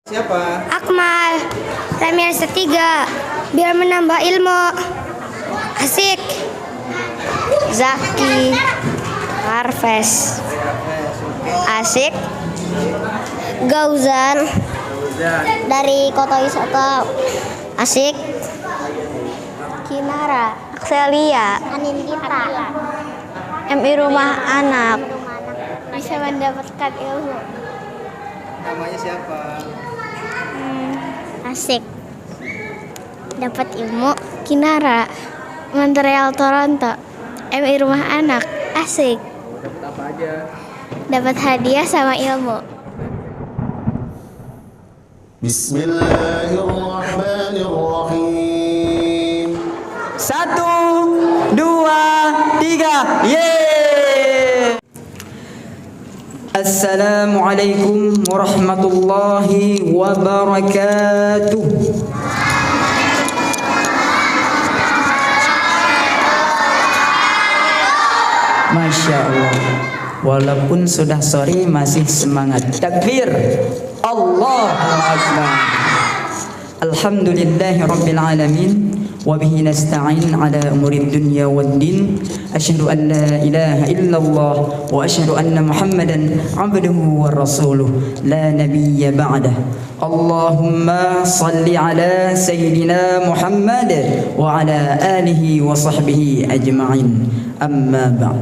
Siapa? Akmal, Ramirez 3, biar menambah ilmu. Asik. Zaki, Harves, Asik, Gauzan, dari Kota Wisata. Asik, Kinara, Akselia, Anindita, MI Rumah Anak, bisa mendapatkan ilmu. Namanya siapa? Asik, dapat ilmu. Kinara, Montreal Toronto, MI Rumah Anak. Asik, Dapat apa aja? dapat hadiah sama ilmu. Bismillahirrahmanirrahim. 1, 2, 3, yeay! Assalamualaikum warahmatullahi wabarakatuh. Masya Allah, walaupun sudah sore masih semangat. Takbir, Allahu Akbar. Alhamdulillahi Rabbil Alamin. Wabihi nasta'in ala umurid dunya wad din. Asyhadu an la ilaha illallah wa asyhadu anna Muhammadan abduhu wa rasuluh la nabiyya ba'dah. Allahumma salli ala sayyidina Muhammad wa ala alihi wa sahbihi ajma'in. Amma ba'd.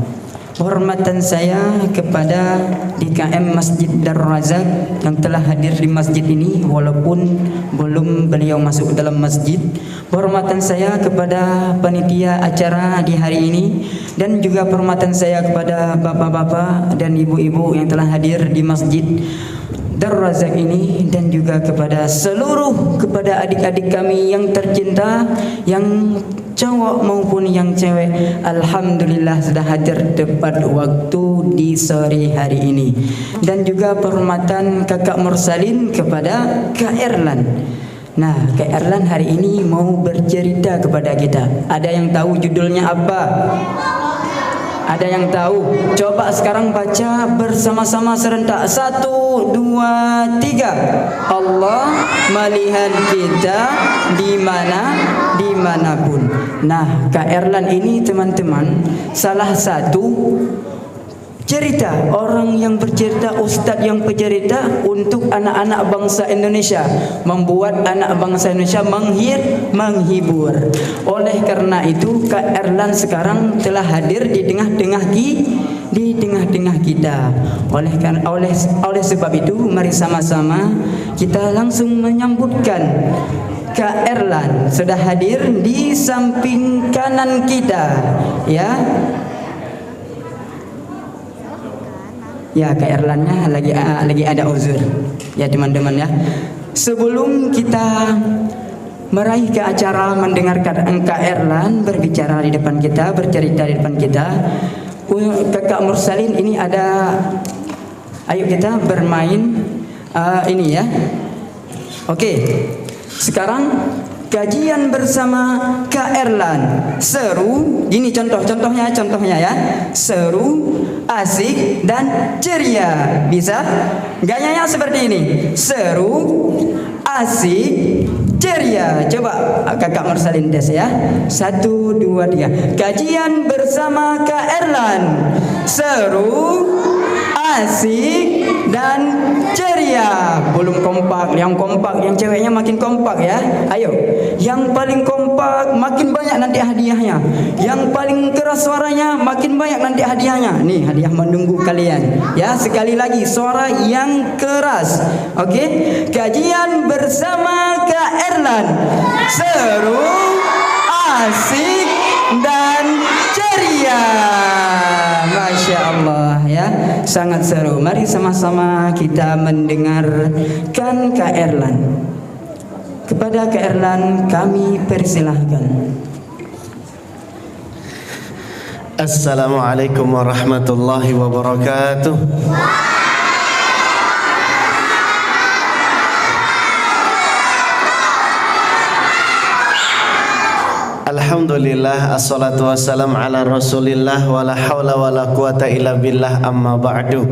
Penghormatan saya kepada DKM Masjid Darul Razak yang telah hadir di masjid ini walaupun belum beliau masuk dalam masjid. Penghormatan saya kepada panitia acara di hari ini dan juga penghormatan saya kepada bapak-bapak dan ibu-ibu yang telah hadir di masjid Darul Razak ini, dan juga kepada kepada adik-adik kami yang tercinta, yang cowok maupun yang cewek. Alhamdulillah sudah hadir tepat waktu di sore hari ini. Dan juga penghormatan kakak Mursalin kepada Kak Erlan. Nah, Kak Erlan hari ini mau bercerita kepada kita. Ada yang tahu judulnya apa? Ada yang tahu? Coba sekarang baca bersama-sama serentak. 1, 2, 3. Allah melihat kita dimanapun. Nah, Kak Erlan ini teman-teman salah satu cerita, orang yang bercerita, ustadz yang bercerita untuk anak-anak bangsa Indonesia, membuat anak bangsa Indonesia menghibur. Oleh karena itu Kak Erlan sekarang telah hadir di tengah-tengah kita. Oleh sebab itu mari sama-sama kita langsung menyambutkan Kak Erlan sudah hadir di samping kanan kita, ya. Ya, Kak Erlannya lagi ada uzur. Ya teman-teman ya. Sebelum kita meraih ke acara mendengarkan Kak Erlan berbicara di depan kita, bercerita di depan kita, Kakak Mursalin ini ada, ayo kita bermain ini ya. Oke. Sekarang kajian bersama Kak Erlan. Seru, gini contohnya ya. Seru, asik dan ceria. Bisa? Gayanya seperti ini. Seru, asik, ceria. Coba Kakak Mursalin tes ya. 1, 2, 3. Kajian bersama Kak Erlan. Seru, asik dan ceria. Belum kompak, yang ceweknya makin kompak ya. Ayo, yang paling kompak makin banyak nanti hadiahnya. Yang paling keras suaranya makin banyak nanti hadiahnya. Nih, hadiah menunggu kalian. Ya, sekali lagi suara yang keras. Oke? Kajian bersama Kak Erlan. Seru, asik dan ceria. Masya Allah ya, sangat seru. Mari sama-sama kita mendengarkan Kak Erlan. Kepada Kak Erlan kami persilahkan. Assalamualaikum warahmatullahi wabarakatuh. Alhamdulillah, assalatu wassalam ala rasulillah, wala hawla wala quwata illa billah, amma ba'du.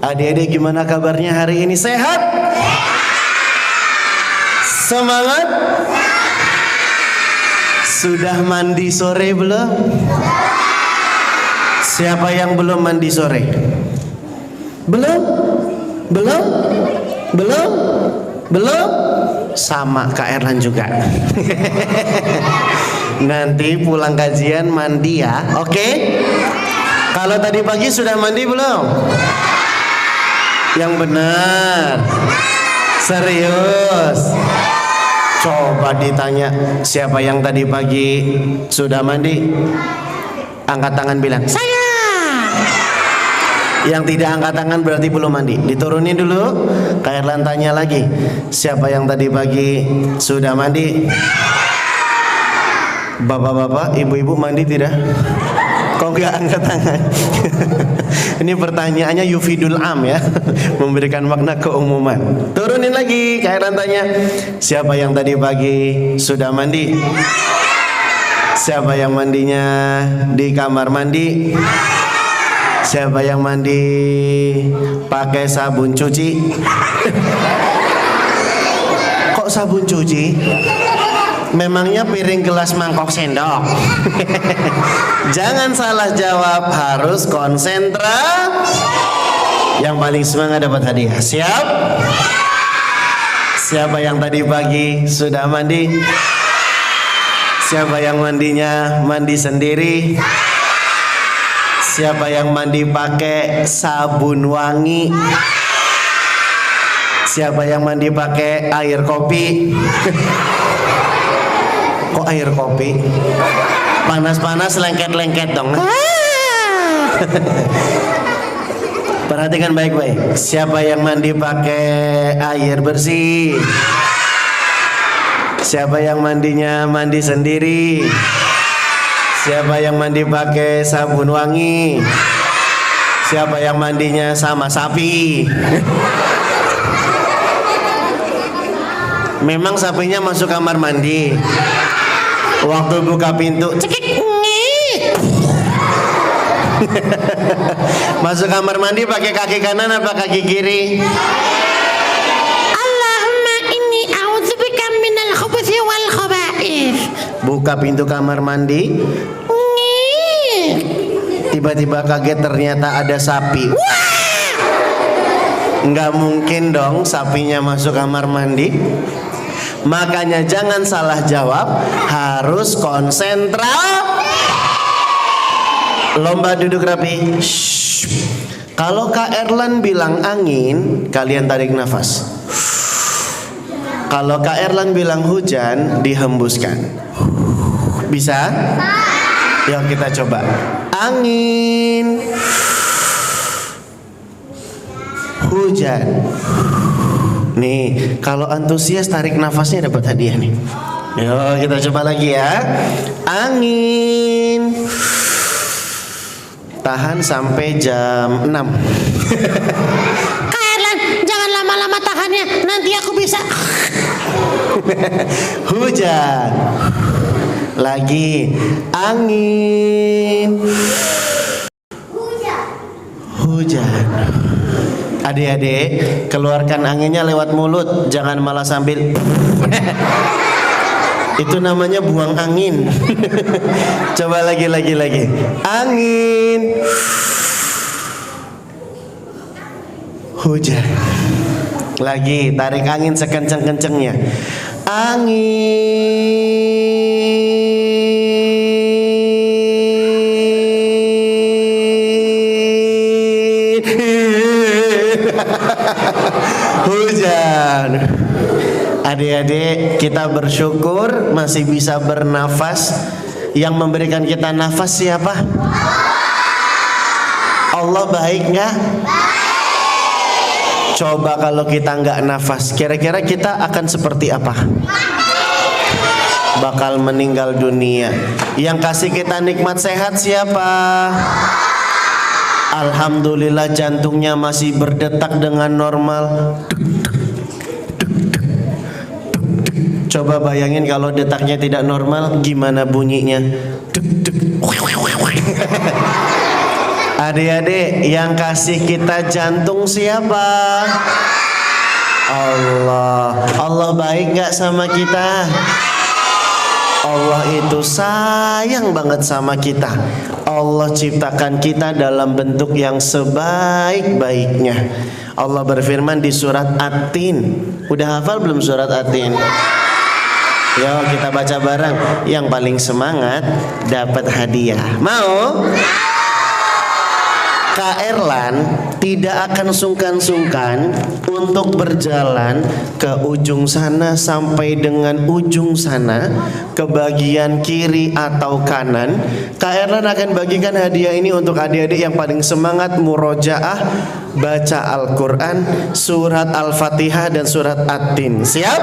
Adik-adik gimana kabarnya hari ini? Sehat? Semangat. Sudah mandi sore belum? Siapa yang belum mandi sore? Belum? Belum? Belum? Belum? Sama Kak Erlan juga. Nanti pulang kajian mandi ya. Oke? Kalau tadi pagi sudah mandi belum? Yang benar. Serius. Coba ditanya siapa yang tadi pagi sudah mandi? Angkat tangan bilang saya. Yang tidak angkat tangan berarti belum mandi. Diturunin dulu. Kak Erlan tanya lagi, siapa yang tadi pagi sudah mandi? Bapak-bapak, ibu-ibu mandi tidak? Kok nggak angkat tangan? Ini pertanyaannya yufidul am ya, memberikan makna keumuman. Turunin lagi, Kak Erlan tanya, siapa yang tadi pagi sudah mandi? Siapa yang mandinya di kamar mandi? Siapa yang mandi pakai sabun cuci? Kok sabun cuci? Memangnya piring, gelas, mangkok, sendok? Jangan salah jawab, harus konsentrasi. Yang paling semangat dapat hadiah. Siap? Siapa yang tadi pagi sudah mandi? Siapa yang mandinya mandi sendiri? Siapa yang mandi pakai sabun wangi? Siapa yang mandi pakai air kopi? Kok air kopi? Panas-panas lengket-lengket dong. Perhatikan baik-baik. Siapa yang mandi pakai air bersih? Siapa yang mandinya mandi sendiri? Siapa yang mandi pakai sabun wangi? Siapa yang mandinya sama sapi? Memang sapinya masuk kamar mandi. Waktu buka pintu, cekik, masuk kamar mandi pakai kaki kanan apa kaki kiri? Allahumma inni a'udzubika minal khubuthi wal khaba'ith. Buka pintu kamar mandi, tiba-tiba kaget ternyata ada sapi. Nggak mungkin dong sapinya masuk kamar mandi. Makanya jangan salah jawab, harus konsentrasi. Lomba duduk rapi. Shhh. Kalau Kak Erlan bilang angin, kalian tarik nafas. Kalau Kak Erlan bilang hujan, dihembuskan. Bisa? Yuk kita coba. Angin, hujan. Nih, kalau antusias tarik nafasnya dapat hadiah nih. Yuk kita coba lagi ya. Angin, tahan sampai jam 6. Kak Erlan, jangan lama-lama tahannya, nanti aku bisa. Hujan. Lagi. Angin. Hujan. Adik-adik, keluarkan anginnya lewat mulut, jangan malah sambil. Itu namanya buang angin. Coba lagi. Angin. Hujan. Lagi, tarik angin sekencang-kencangnya. Angin. Hujan. Adik-adik, kita bersyukur masih bisa bernafas. Yang memberikan kita nafas siapa? Allah. Baik nggak? Coba kalau kita nggak nafas, kira-kira kita akan seperti apa? Bakal meninggal dunia. Yang kasih kita nikmat sehat siapa? Alhamdulillah jantungnya masih berdetak dengan normal. Coba bayangin kalau detaknya tidak normal, gimana bunyinya? Adik-adik, yang kasih kita jantung siapa? Allah baik gak sama kita? Allah itu sayang banget sama kita. Allah ciptakan kita dalam bentuk yang sebaik-baiknya. Allah berfirman di surat At-Tin. Udah hafal belum surat At-Tin? Yo kita baca bareng. Yang paling semangat dapat hadiah. Mau? Kak Erlan tidak akan sungkan-sungkan untuk berjalan ke ujung sana sampai dengan ujung sana, ke bagian kiri atau kanan. Kak Erlan akan bagikan hadiah ini untuk adik-adik yang paling semangat murojaah baca Al-Quran, surat Al-Fatihah dan surat At-Tin. Siap?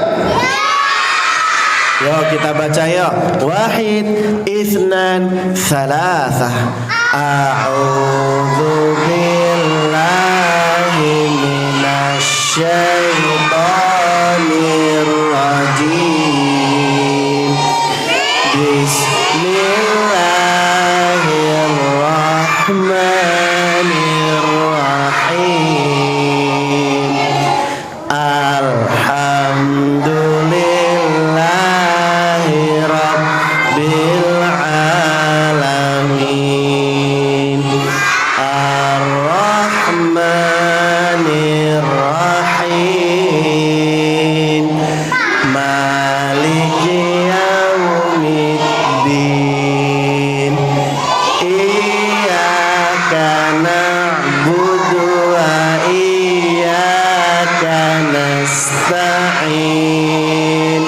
Yo kita baca yo. Wahid, itsnan, tsalatsa. A'udzu billahi minasy syaithanir rajim. Bismillahirrahmanirrahim. Alhamdulillahi rabbil alamin. Ar-Rahmanir-Rahim. Maliki yaumiddin. Iyyaka na'budu wa iyyaka nasta'in.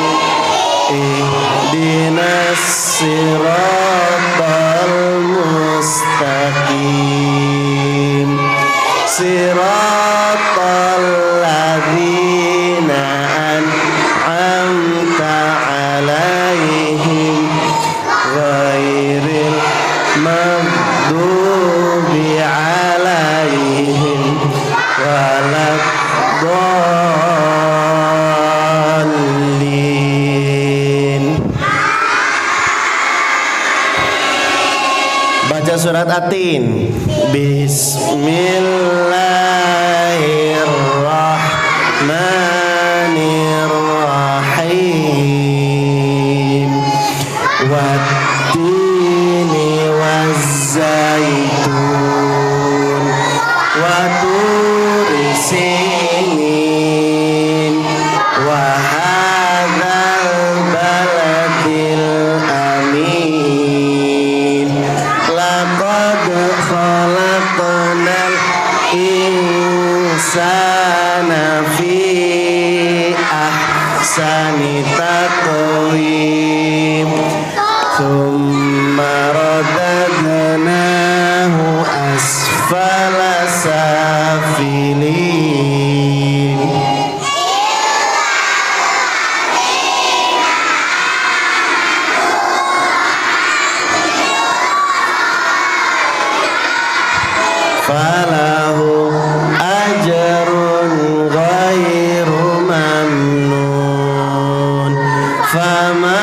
Ihdinas siratal mustaqim. Siratal ladzina an'amta 'alaihim ghairil maghdubi 'alaihim waladdallin. Baca surat At-Tin. Bismillahirrahmanirrahim. Wat-tini waz-zaitun wa turi sinin wa hadzal baladil amin. Laqad khalaqnal insana fi ahsani taqwim. Tsumma radadnahu asfala safilin. Falahu ajrun ghairu mamnun. Fama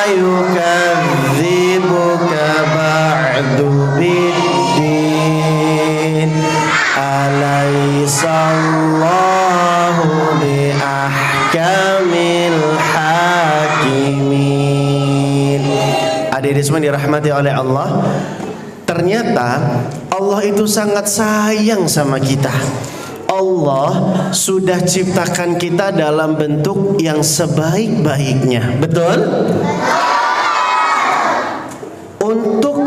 yukadzibuka ba'du biddin. Alaisallahu biahkamil hakimin. Adik-adik semua dirahmati oleh Allah. Ternyata Allah itu sangat sayang sama kita. Allah sudah ciptakan kita dalam bentuk yang sebaik-baiknya. Betul? Untuk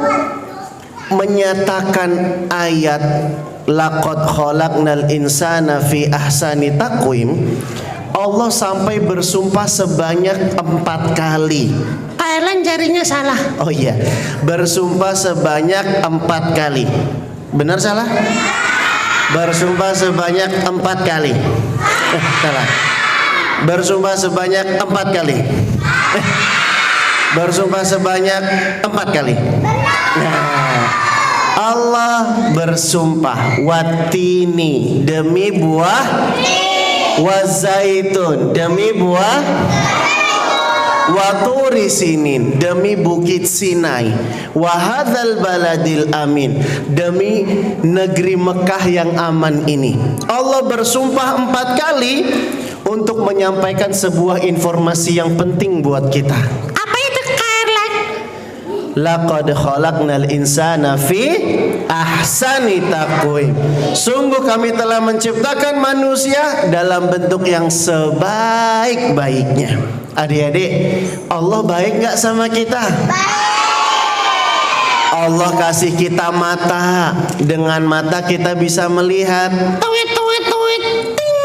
menyatakan ayat laqad khalaqnal insana fi ahsani taqwim, Allah sampai bersumpah sebanyak 4 kali. Kak Erlan jarinya salah. Oh iya, bersumpah sebanyak 4 kali. Benar salah? Bersumpah sebanyak 4 kali. Salah. Bersumpah sebanyak 4 kali. Bersumpah sebanyak 4 kali. Nah, Allah bersumpah watini demi buah, wazaitun demi buah, waturi sinin demi bukit Sinai, wahadzal baladil amin demi negeri Mekah yang aman ini. Allah bersumpah 4 kali untuk menyampaikan sebuah informasi yang penting buat kita. Apa itu Kak Erlan? Laqad khalaqnal insana fi ahsani taqwim. Sungguh kami telah menciptakan manusia dalam bentuk yang sebaik-baiknya. Adik-adik, Allah baik gak sama kita? Allah kasih kita mata. Dengan mata kita bisa melihat. Tuit tuit tuit ting.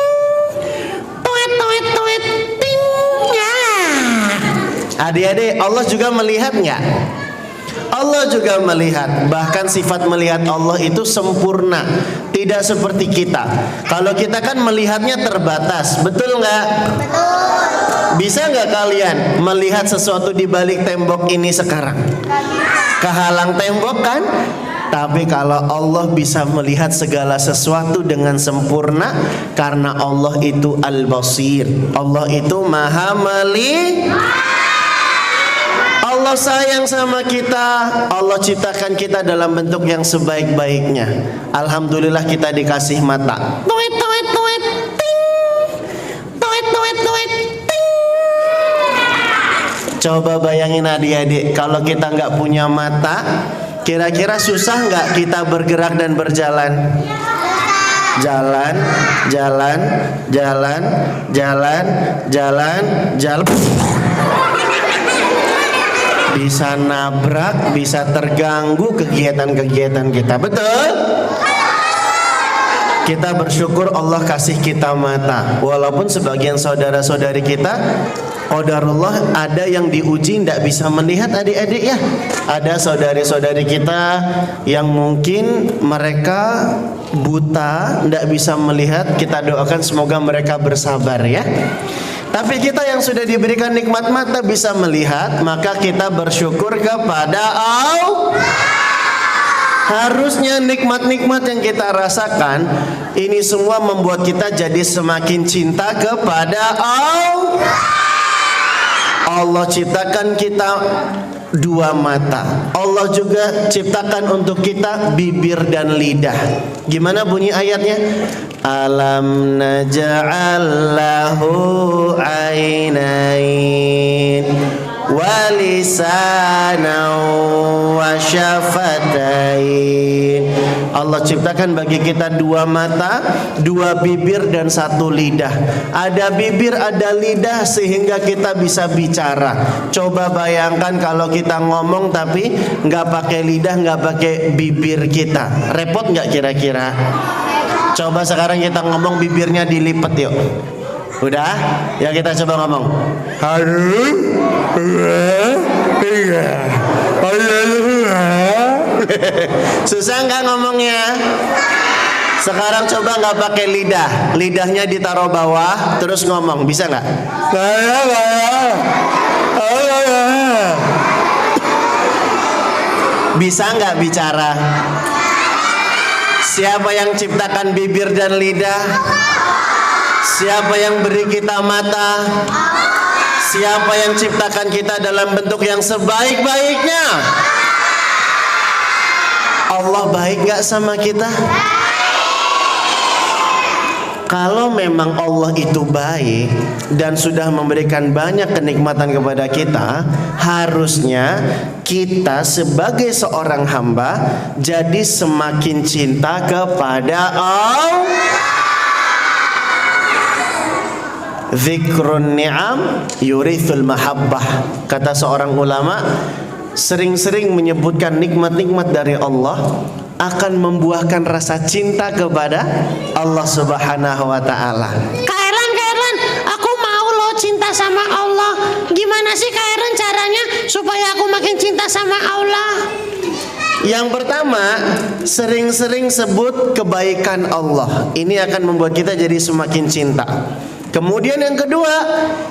Tuit tuit tuit ting. Ya. Adik-adik, Allah juga melihat nggak? Allah juga melihat. Bahkan sifat melihat Allah itu sempurna, tidak seperti kita. Kalau kita kan melihatnya terbatas, betul nggak? Bisa nggak kalian melihat sesuatu di balik tembok ini sekarang? Kehalang tembok kan? Tapi kalau Allah bisa melihat segala sesuatu dengan sempurna, karena Allah itu Al-Basir. Allah itu Maha melihat. Allah sayang sama kita. Allah ciptakan kita dalam bentuk yang sebaik-baiknya. Alhamdulillah kita dikasih mata. Tuit tuit tuit ting. Tuit tuit tuit ting. Coba bayangin adik-adik, kalau kita nggak punya mata, kira-kira susah nggak kita bergerak dan berjalan? Jalan, jalan, jalan, jalan, jalan, jalan. Bisa nabrak, bisa terganggu kegiatan-kegiatan kita. Betul? Kita bersyukur Allah kasih kita mata. Walaupun sebagian saudara-saudari kita, qadarullah, ada yang diuji tidak bisa melihat adik-adik ya. Ada saudari-saudari kita yang mungkin mereka buta, tidak bisa melihat. Kita doakan semoga mereka bersabar ya. Tapi kita yang sudah diberikan nikmat mata bisa melihat, maka kita bersyukur kepada Allah. Harusnya nikmat-nikmat yang kita rasakan ini semua membuat kita jadi semakin cinta kepada Allah. Allah ciptakan kita dua mata. Allah juga ciptakan untuk kita bibir dan lidah. Gimana bunyi ayatnya? Alam naj'al lahu ainain wa lisanan wa syafatain. Allah ciptakan bagi kita dua mata, dua bibir dan satu lidah. Ada bibir, ada lidah sehingga kita bisa bicara. Coba bayangkan kalau kita ngomong tapi nggak pakai lidah, nggak pakai bibir kita, repot nggak kira-kira? Coba sekarang kita ngomong bibirnya dilipat yuk. Udah? Ya kita coba ngomong. Susah nggak ngomongnya? Sekarang coba nggak pakai lidah, lidahnya ditaruh bawah, terus ngomong, bisa nggak? Bisa nggak bicara? Siapa yang ciptakan bibir dan lidah? Siapa yang beri kita mata? Siapa yang ciptakan kita dalam bentuk yang sebaik-baiknya? Allah baik gak sama kita? Kalau memang Allah itu baik dan sudah memberikan banyak kenikmatan kepada kita, harusnya kita sebagai seorang hamba jadi semakin cinta kepada Allah. Zikrun ni'am yurithul mahabbah. Kata seorang ulama, sering-sering menyebutkan nikmat-nikmat dari Allah akan membuahkan rasa cinta kepada Allah Subhanahu wa ta'ala. Kak Erlan, aku mau lo cinta sama Allah. Gimana sih Kak Erlan caranya supaya aku makin cinta sama Allah? Yang pertama, sering-sering sebut kebaikan Allah. Ini akan membuat kita jadi semakin cinta. Kemudian yang kedua,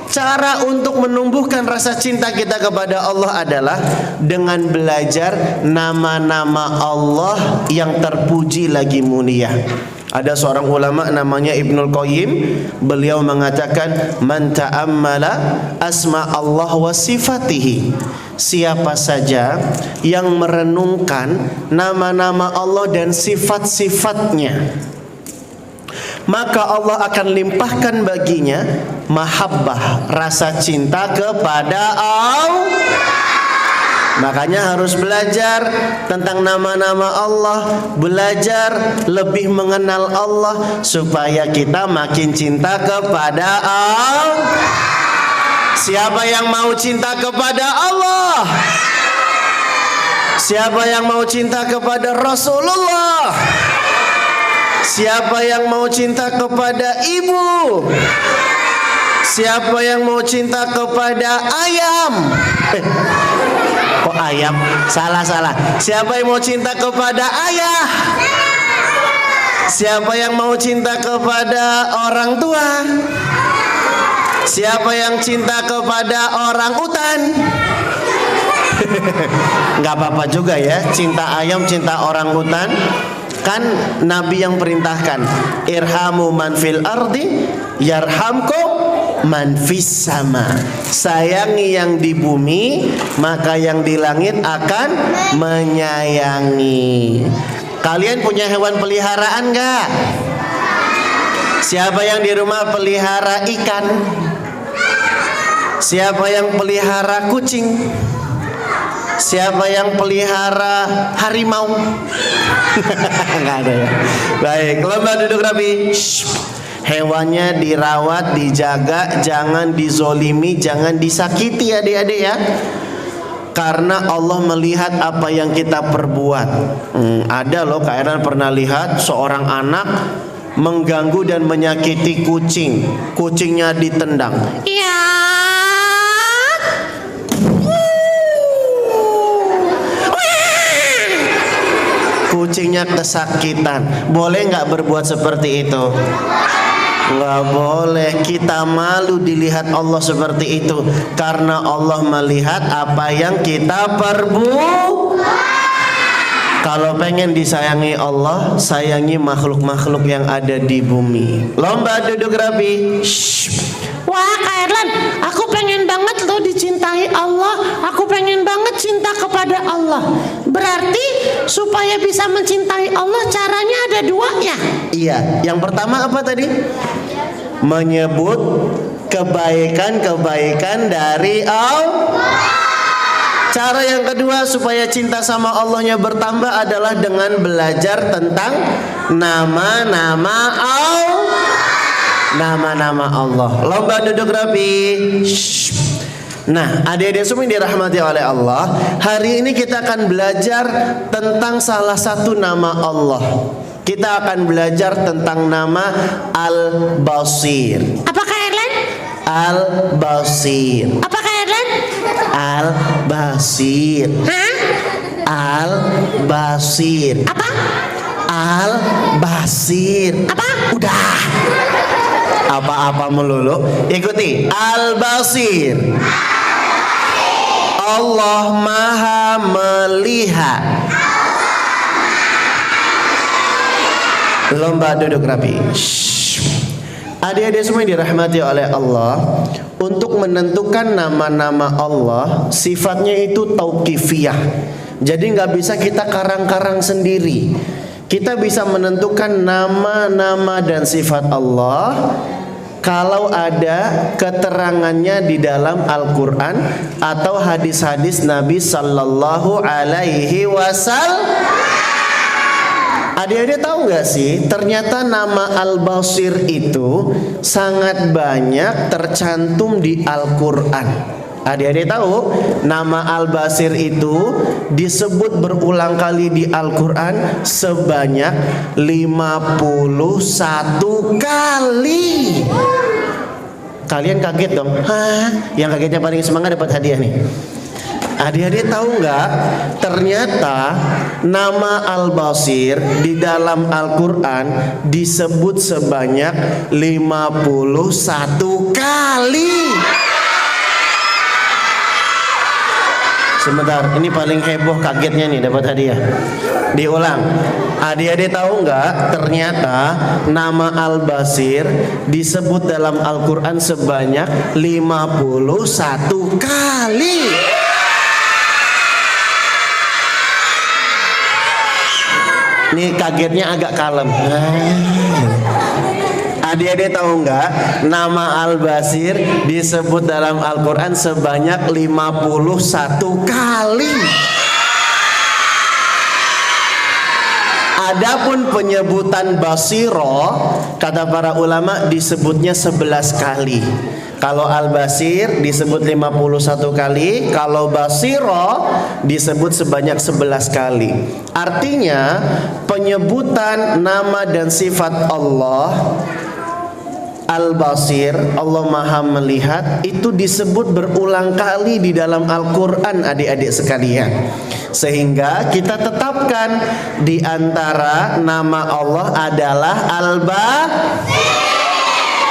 cara untuk menumbuhkan rasa cinta kita kepada Allah adalah dengan belajar nama-nama Allah yang terpuji lagi mulia. Ada seorang ulama namanya Ibnul Qayyim, beliau mengatakan, man ta'ammala asma Allah wa sifatihi. Siapa saja yang merenungkan nama-nama Allah dan sifat-sifatnya, maka Allah akan limpahkan baginya mahabbah, rasa cinta kepada Allah. Makanya harus belajar tentang nama-nama Allah, belajar lebih mengenal Allah supaya kita makin cinta kepada Allah. Siapa yang mau cinta kepada Allah? Siapa yang mau cinta kepada Rasulullah? Siapa yang mau cinta kepada ibu? Siapa yang mau cinta kepada ayam? Kok ayam? Salah. Siapa yang mau cinta kepada ayah? Siapa yang mau cinta kepada orang tua? Siapa yang cinta kepada orang utan? Gak apa-apa juga ya, cinta ayam, cinta orang utan. Kan Nabi yang perintahkan, irhamu man fil ardi yarhamkum man fis sama. Sayangi yang di bumi, maka yang di langit akan menyayangi. Kalian punya hewan peliharaan gak? Siapa yang di rumah pelihara ikan? Siapa yang pelihara kucing? Siapa yang pelihara harimau? Nggak ada ya. Baik, lomba duduk rapi. Hewannya dirawat, dijaga, jangan dizolimi, jangan disakiti adik-adik ya. Karena Allah melihat apa yang kita perbuat. Ada loh, Kak Erlan pernah lihat seorang anak mengganggu dan menyakiti kucing. Kucingnya ditendang. Iya. Kucingnya kesakitan. Boleh nggak berbuat seperti itu? Nggak boleh. Kita malu dilihat Allah seperti itu, karena Allah melihat apa yang kita perbuat. Kalau pengen disayangi Allah, sayangi makhluk-makhluk yang ada di bumi. Lomba duduk rapi. Wah, Kak Erlan, aku pengen banget lo dicintai Allah. Aku pengen banget cinta kepada Allah. Berarti supaya bisa mencintai Allah caranya ada dua ya? Iya, yang pertama apa tadi? Menyebut kebaikan-kebaikan dari Allah. Cara yang kedua supaya cinta sama Allahnya bertambah adalah dengan belajar tentang nama-nama Allah. Nama-nama Allah. Lomba duduk rapi. Nah, adik-adik semua yang dirahmati oleh Allah, hari ini kita akan belajar tentang salah satu nama Allah. Kita akan belajar tentang nama Al-Basir. Apa Kak Erlan? Al-Basir. Apa Kak Erlan? Al-Basir. Hah? Al-Basir. Apa? Al-Basir. Apa? Udah. Apa-apa melulu. Ikuti. Al-Basir. Allah Maha melihat. Lomba duduk rapi. Adik-adik semua yang dirahmati oleh Allah, untuk menentukan nama-nama Allah, sifatnya itu tauqifiyah. Jadi nggak bisa kita karang-karang sendiri. Kita bisa menentukan nama-nama dan sifat Allah kalau ada keterangannya di dalam Al-Quran atau hadis-hadis Nabi Sallallahu Alaihi Wasallam. Adik-adik tahu nggak sih, ternyata nama Al-Basir itu sangat banyak tercantum di Al-Quran. Adik-adik tahu nama Al-Basir itu disebut berulang kali di Al-Quran sebanyak 51 kali. Kalian kaget dong? Hah? Yang kagetnya paling semangat dapat hadiah nih. Adik-adik tahu nggak? Ternyata nama Al-Basir di dalam Al-Quran disebut sebanyak 51 kali. Sebentar, ini paling heboh kagetnya nih dapat hadiah. Diulang. Adik-adik tahu nggak? Ternyata nama Al-Basir disebut dalam Al-Quran sebanyak 51 kali. Ini kagetnya agak kalem. Adik-adik tahu nggak, nama Al-Basir disebut dalam Al-Quran sebanyak 51 kali. Adapun penyebutan Basiro, kata para ulama disebutnya 11 kali. Kalau Al-Basir disebut 51 kali, kalau Basiro disebut sebanyak 11 kali. Artinya penyebutan nama dan sifat Allah Al-Basir, Allah Maha Melihat, itu disebut berulang kali di dalam Al-Quran, adik-adik sekalian. Sehingga kita tetapkan di antara nama Allah adalah Al-Basir,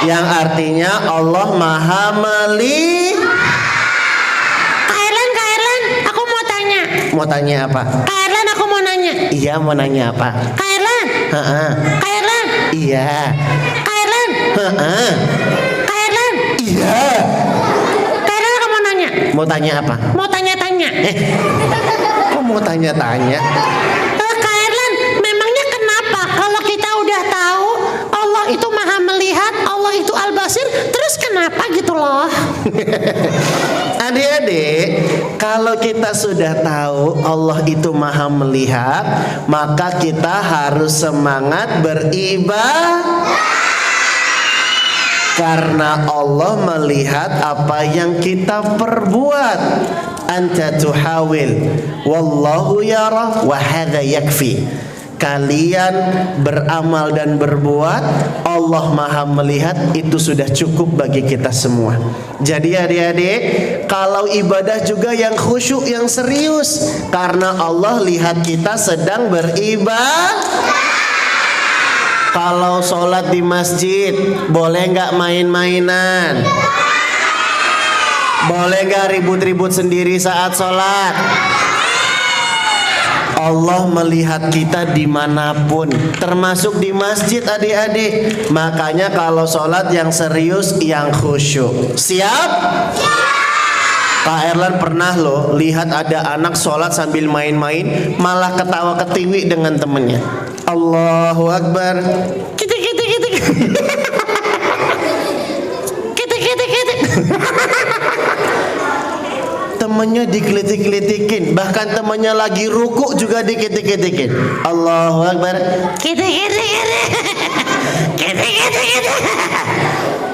yang artinya Allah Maha Melihat. Kak Erlan, aku mau tanya. Mau tanya apa? Kak Erlan, aku mau nanya. Iya, mau nanya apa? Kak Erlan. Kak Erlan. Iya. Kak Erlan. Kak Erlan. Iya. Kak Erlan, aku mau nanya. Mau tanya apa? Mau tanya-tanya. Kok mau tanya-tanya? Kak Erlan, memangnya kenapa kalau kita udah tahu Allah itu Maha Melihat, Allah itu Al-Basir, terus kenapa gitu loh? Adik-adik, kalau kita sudah tahu Allah itu Maha Melihat, maka kita harus semangat beribadah. Karena Allah melihat apa yang kita perbuat. Anta tuhawil wallahu yara wa hadza yakfi. Kalian beramal dan berbuat, Allah Maha Melihat, itu sudah cukup bagi kita semua. Jadi adik-adik, kalau ibadah juga yang khusyuk, yang serius, karena Allah lihat kita sedang beribadah. Kalau sholat di masjid, boleh nggak main-mainan? Boleh nggak ribut-ribut sendiri saat sholat? Allah melihat kita dimanapun, termasuk di masjid, adik-adik. Makanya kalau sholat yang serius, yang khusyuk. Siap? Pak Erlan pernah loh lihat ada anak sholat sambil main-main, malah ketawa ketiwi dengan temennya. Allahu Akbar. Kita. Temennya dikelitik-kelitikin, bahkan temennya lagi ruku juga dikelitik-kelitikin. Allahu Akbar. Kita.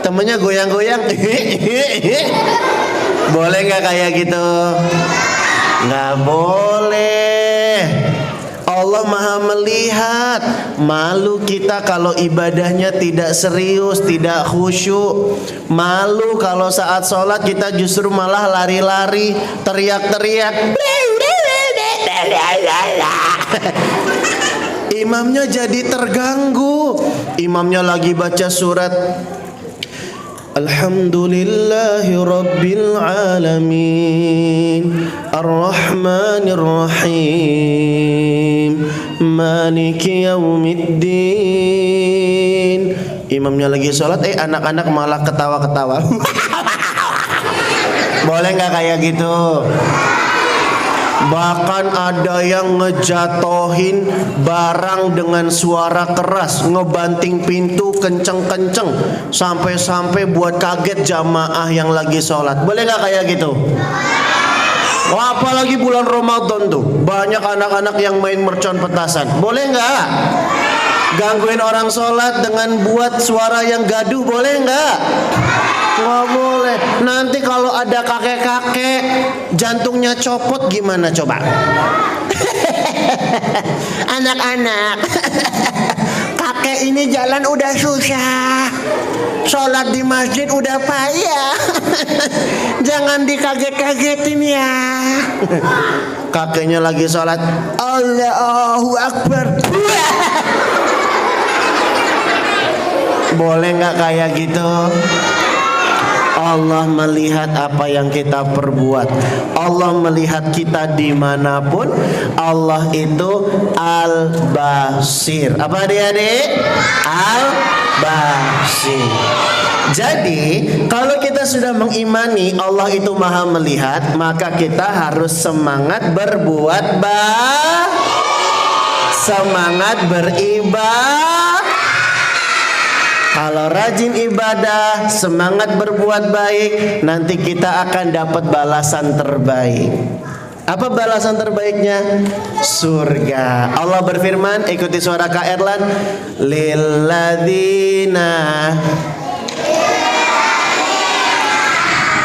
Temennya goyang-goyang. Boleh nggak kayak gitu? Nggak boleh. Allah Maha Melihat. Malu kita kalau ibadahnya tidak serius, tidak khusyuk. Malu kalau saat sholat kita justru malah lari-lari, teriak-teriak. Imamnya jadi terganggu. Imamnya lagi baca surat Alhamdulillahi Rabbil Alamin Ar-Rahmanir Rahim Maliki Yaumiddin. Imamnya lagi sholat, anak-anak malah ketawa-ketawa. Boleh nggak kayak gitu? Bahkan ada yang ngejatohin barang dengan suara keras, ngebanting pintu kenceng-kenceng, sampai-sampai buat kaget jamaah yang lagi sholat. Boleh nggak kayak gitu? Wah, apalagi bulan Ramadan tuh, banyak anak-anak yang main mercon petasan. Boleh nggak? Gangguin orang sholat dengan buat suara yang gaduh, boleh nggak? Nggak boleh. Nanti kalau ada kakek-kakek jantungnya copot gimana coba? Anak-anak, kakek ini jalan udah susah, sholat di masjid udah payah. Jangan dikaget-kagetin ya. Kakeknya lagi sholat, Allahu Akbar. Boleh nggak kayak gitu? Allah melihat apa yang kita perbuat. Allah melihat kita dimanapun. Allah itu Al-Basir. Apa adik-adik? Al-Basir. Jadi kalau kita sudah mengimani Allah itu Maha Melihat, maka kita harus semangat berbuat baik, semangat beribadah. Kalau rajin ibadah, semangat berbuat baik, nanti kita akan dapat balasan terbaik. Apa balasan terbaiknya? Surga. Allah berfirman, ikuti suara Kak Erlan, lilladzina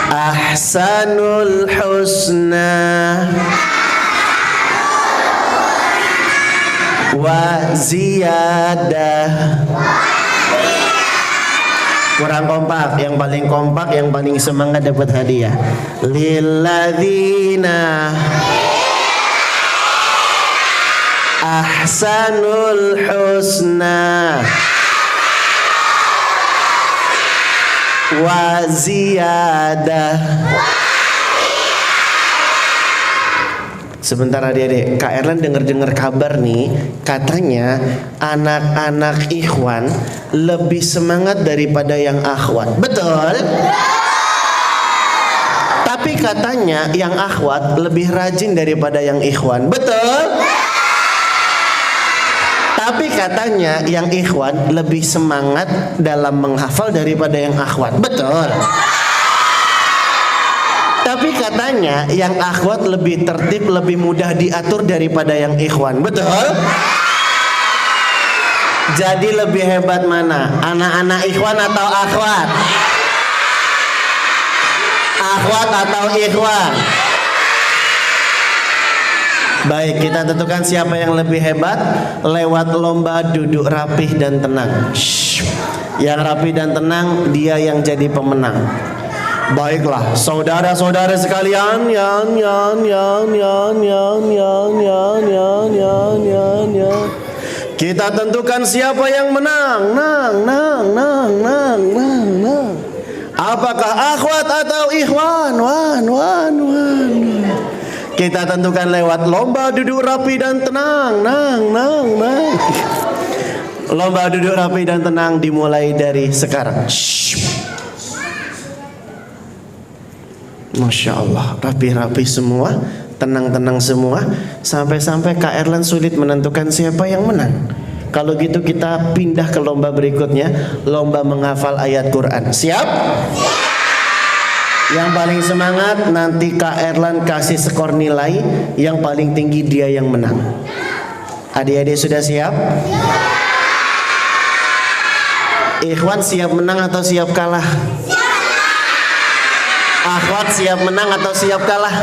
ahsanul husna wa ziyadah. Kurang kompak, yang paling kompak, yang paling semangat dapat hadiah. Lilladzina ahsanul husna wa ziyadah. Sebentar adik-adik, Kak Erlan dengar-dengar kabar nih, katanya anak-anak ikhwan lebih semangat daripada yang akhwat. Betul? Tapi katanya yang akhwat lebih rajin daripada yang ikhwan. Betul? Tapi katanya yang ikhwan lebih semangat dalam menghafal daripada yang akhwat. Betul? Tapi katanya yang akhwat lebih tertib, lebih mudah diatur daripada yang ikhwan. Betul? Jadi lebih hebat mana? Anak-anak ikhwan atau akhwat? Akhwat atau ikhwan? Baik, kita tentukan siapa yang lebih hebat lewat lomba duduk rapih dan tenang. Shh. Yang rapih dan tenang, dia yang jadi pemenang. Baiklah, saudara-saudara sekalian, kita tentukan siapa yang menang. Apakah akhwat atau ikhwan? Kita tentukan lewat lomba duduk rapi dan tenang. Lomba duduk rapi dan tenang dimulai dari sekarang. Shh. Masya Allah, rapi-rapi semua, tenang-tenang semua. Sampai-sampai Kak Erlan sulit menentukan siapa yang menang. Kalau gitu kita pindah ke lomba berikutnya, lomba menghafal ayat Quran. Siap? Yang paling semangat nanti Kak Erlan kasih skor nilai, yang paling tinggi dia yang menang. Adik-adik sudah siap? Ikhwan siap menang atau siap kalah? Akhwat siap menang atau siap kalah?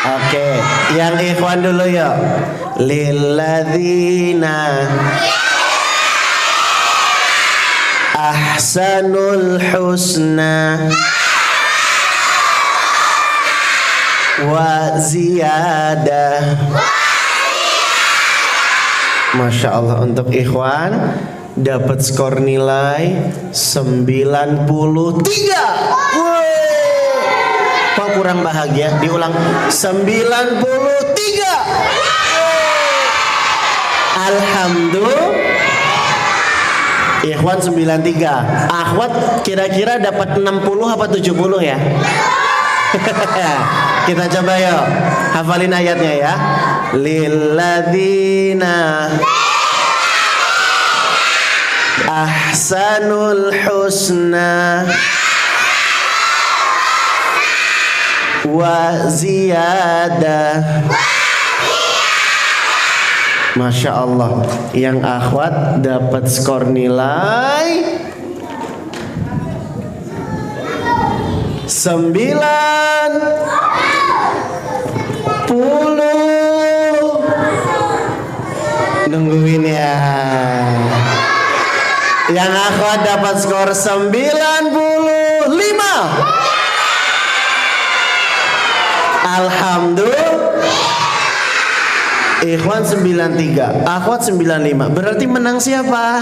Oke, yang ikhwan dulu ya. Lilladzina ahsanul husna wa ziyadah. Masya Allah, untuk ikhwan dapat skor nilai 93. Kok kurang bahagia? Diulang, 93. Alhamdulillah. Ikhwan 93. Akhwat kira-kira dapat 60 apa 70 ya? Kita coba yuk, hafalin ayatnya ya. Lilladzina ahsanul husna wa ziyadah. Masya Allah, yang akhwat dapat skor nilai 90. Nungguin ya. Yang akhwat dapat skor 95. Alhamdulillah. Ikhwan 93, akhwat 95. Berarti menang siapa?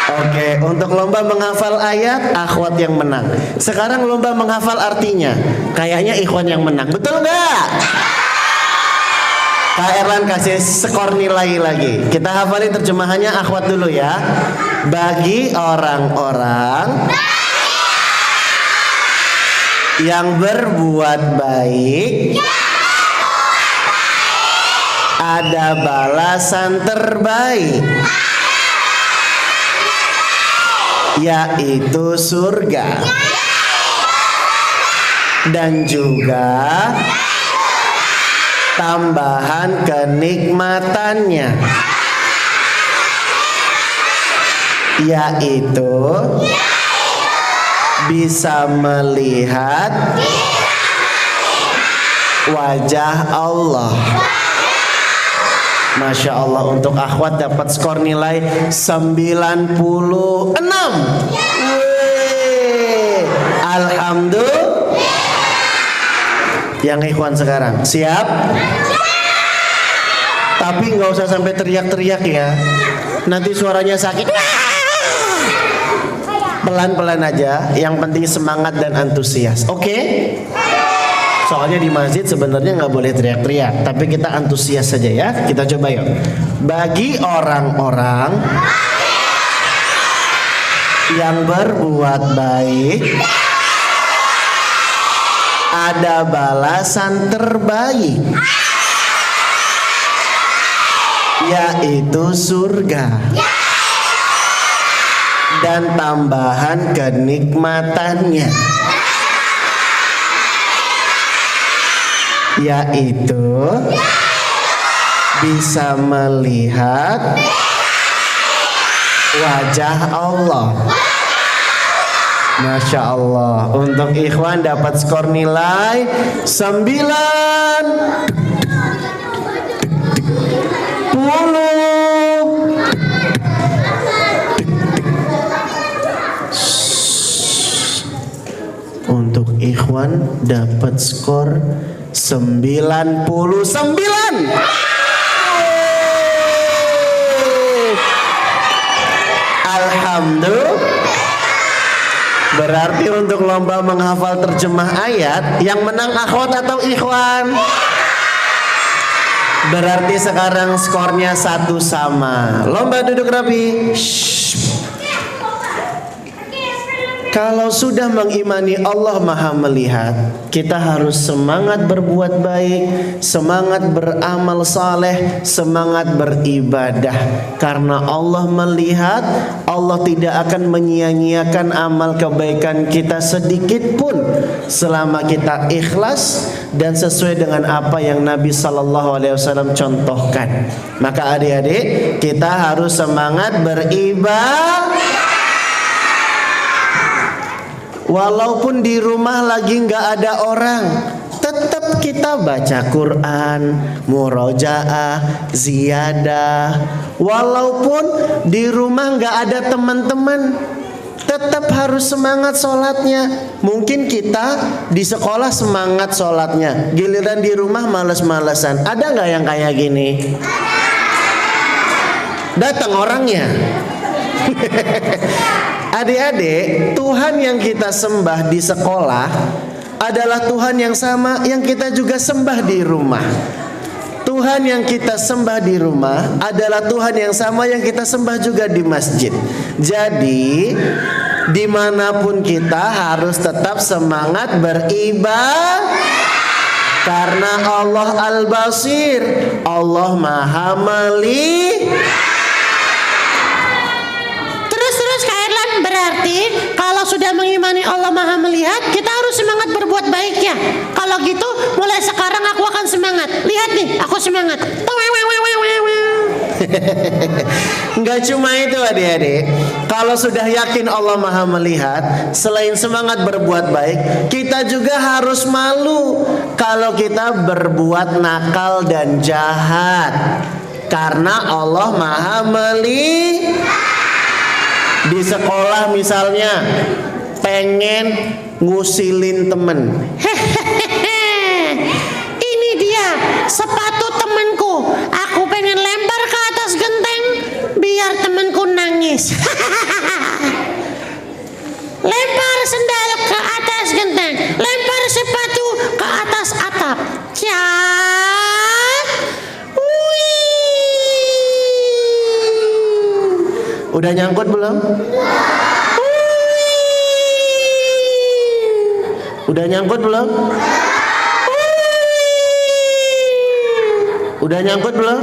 Oke, untuk lomba menghafal ayat, akhwat yang menang. Sekarang lomba menghafal artinya. Kayaknya ikhwan yang menang. Betul nggak? Kak Erlan kasih skor nilai lagi. Kita hafalin terjemahannya akhwat dulu ya. Bagi orang-orang yang berbuat baik ada balasan terbaik, yaitu surga. Dan juga tambahan kenikmatannya, yaitu bisa melihat wajah Allah. Masya Allah, untuk akhwat dapat skor nilai 96. Alhamdulillah. Yang ikhwan sekarang siap? Tapi nggak usah sampai teriak-teriak ya, nanti suaranya sakit. Pelan-pelan aja, yang penting semangat dan antusias. Oke? Soalnya di masjid sebenarnya nggak boleh teriak-teriak, tapi kita antusias saja ya. Kita coba yuk. Bagi orang-orang yang berbuat baik, ada balasan terbaik, yaitu surga dan tambahan kenikmatannya, yaitu bisa melihat wajah Allah. Masya Allah, untuk ikhwan dapat skor nilai 90. Untuk ikhwan dapat skor 99. Alhamdulillah. Berarti untuk lomba menghafal terjemah ayat, yang menang akhwat atau ikhwan? Berarti sekarang skornya 1 sama. Lomba duduk rapi. Kalau sudah mengimani Allah Maha Melihat, kita harus semangat berbuat baik, semangat beramal saleh, semangat beribadah. Karena Allah melihat, Allah tidak akan menyia-nyiakan amal kebaikan kita sedikit pun selama kita ikhlas dan sesuai dengan apa yang Nabi SAW contohkan. Maka adik-adik, kita harus semangat beribadah. Walaupun di rumah lagi nggak ada orang, tetap kita baca Quran, murojaah, ziyadah. Walaupun di rumah nggak ada teman-teman, tetap harus semangat sholatnya. Mungkin kita di sekolah semangat sholatnya, giliran di rumah males-malesan. Ada nggak yang kayak gini? Datang orangnya. Adik-adik, Tuhan yang kita sembah di sekolah adalah Tuhan yang sama yang kita juga sembah di rumah. Tuhan yang kita sembah di rumah adalah Tuhan yang sama yang kita sembah juga di masjid. Jadi, dimanapun kita harus tetap semangat beribadah. Karena Allah Al-Basir, Allah Maha Melihat. Berarti kalau sudah mengimani Allah Maha Melihat, kita harus semangat berbuat baiknya. Kalau gitu, mulai sekarang aku akan semangat. Lihat nih, aku semangat. Enggak cuma itu adik-adik. Kalau sudah yakin Allah Maha Melihat, selain semangat berbuat baik, kita juga harus malu kalau kita berbuat nakal dan jahat. Karena Allah Maha Melihat. Di sekolah misalnya pengen ngusilin temen. Ini dia sepatu temanku. Aku pengen lempar ke atas genteng biar temanku nangis. Lempar sendal ke atas genteng, lempar sepatu ke atas atap. Udah nyangkut belum? Udah nyangkut belum? Udah nyangkut belum?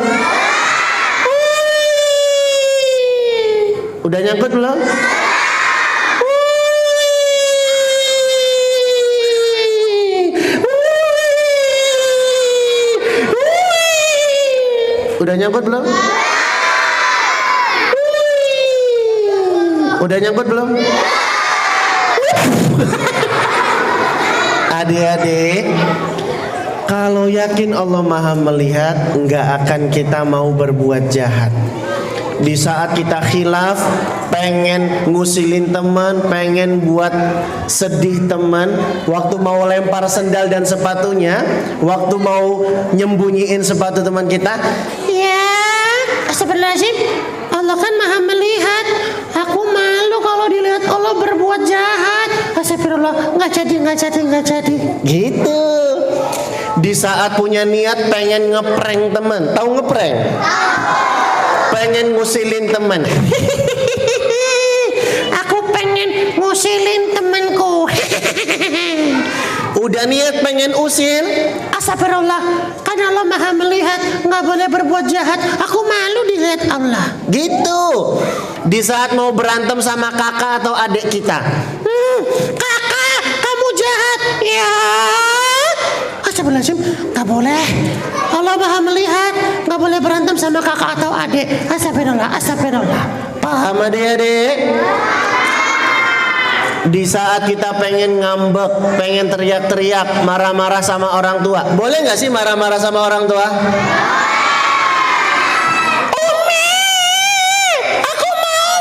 Udah nyangkut belum? Udah nyangkut belum? Udah nyangkut belum? Adik-adik, kalau yakin Allah Maha melihat, enggak akan kita mau berbuat jahat. Di saat kita khilaf, pengen ngusilin teman, pengen buat sedih teman, waktu mau lempar sendal dan sepatunya, waktu mau nyembunyiin sepatu teman kita, Ya, astagfirullahaladzim. Allah kan maha melihat. Aku malu kalau dilihat Allah berbuat jahat. Astagfirullah, nggak jadi. gitu. Di saat punya niat pengen ngeprank teman, tahu ngeprank? Pengen ngusilin teman. Aku pengen ngusilin temanku. Udah niat pengen usil, Astagfirullah, kan Allah maha melihat, nggak boleh berbuat jahat. Aku malu dilihat Allah. gitu. Di saat mau berantem sama kakak atau adik kita, Kakak, kamu jahat. Ya. Astagfirullahaladzim, nggak boleh. Allah maha melihat, nggak boleh berantem sama kakak atau adik. Astagfirullah. paham adik-adik? Di saat kita pengen ngambek, pengen teriak-teriak, marah-marah sama orang tua, boleh nggak sih marah-marah sama orang tua? Umi, aku mau.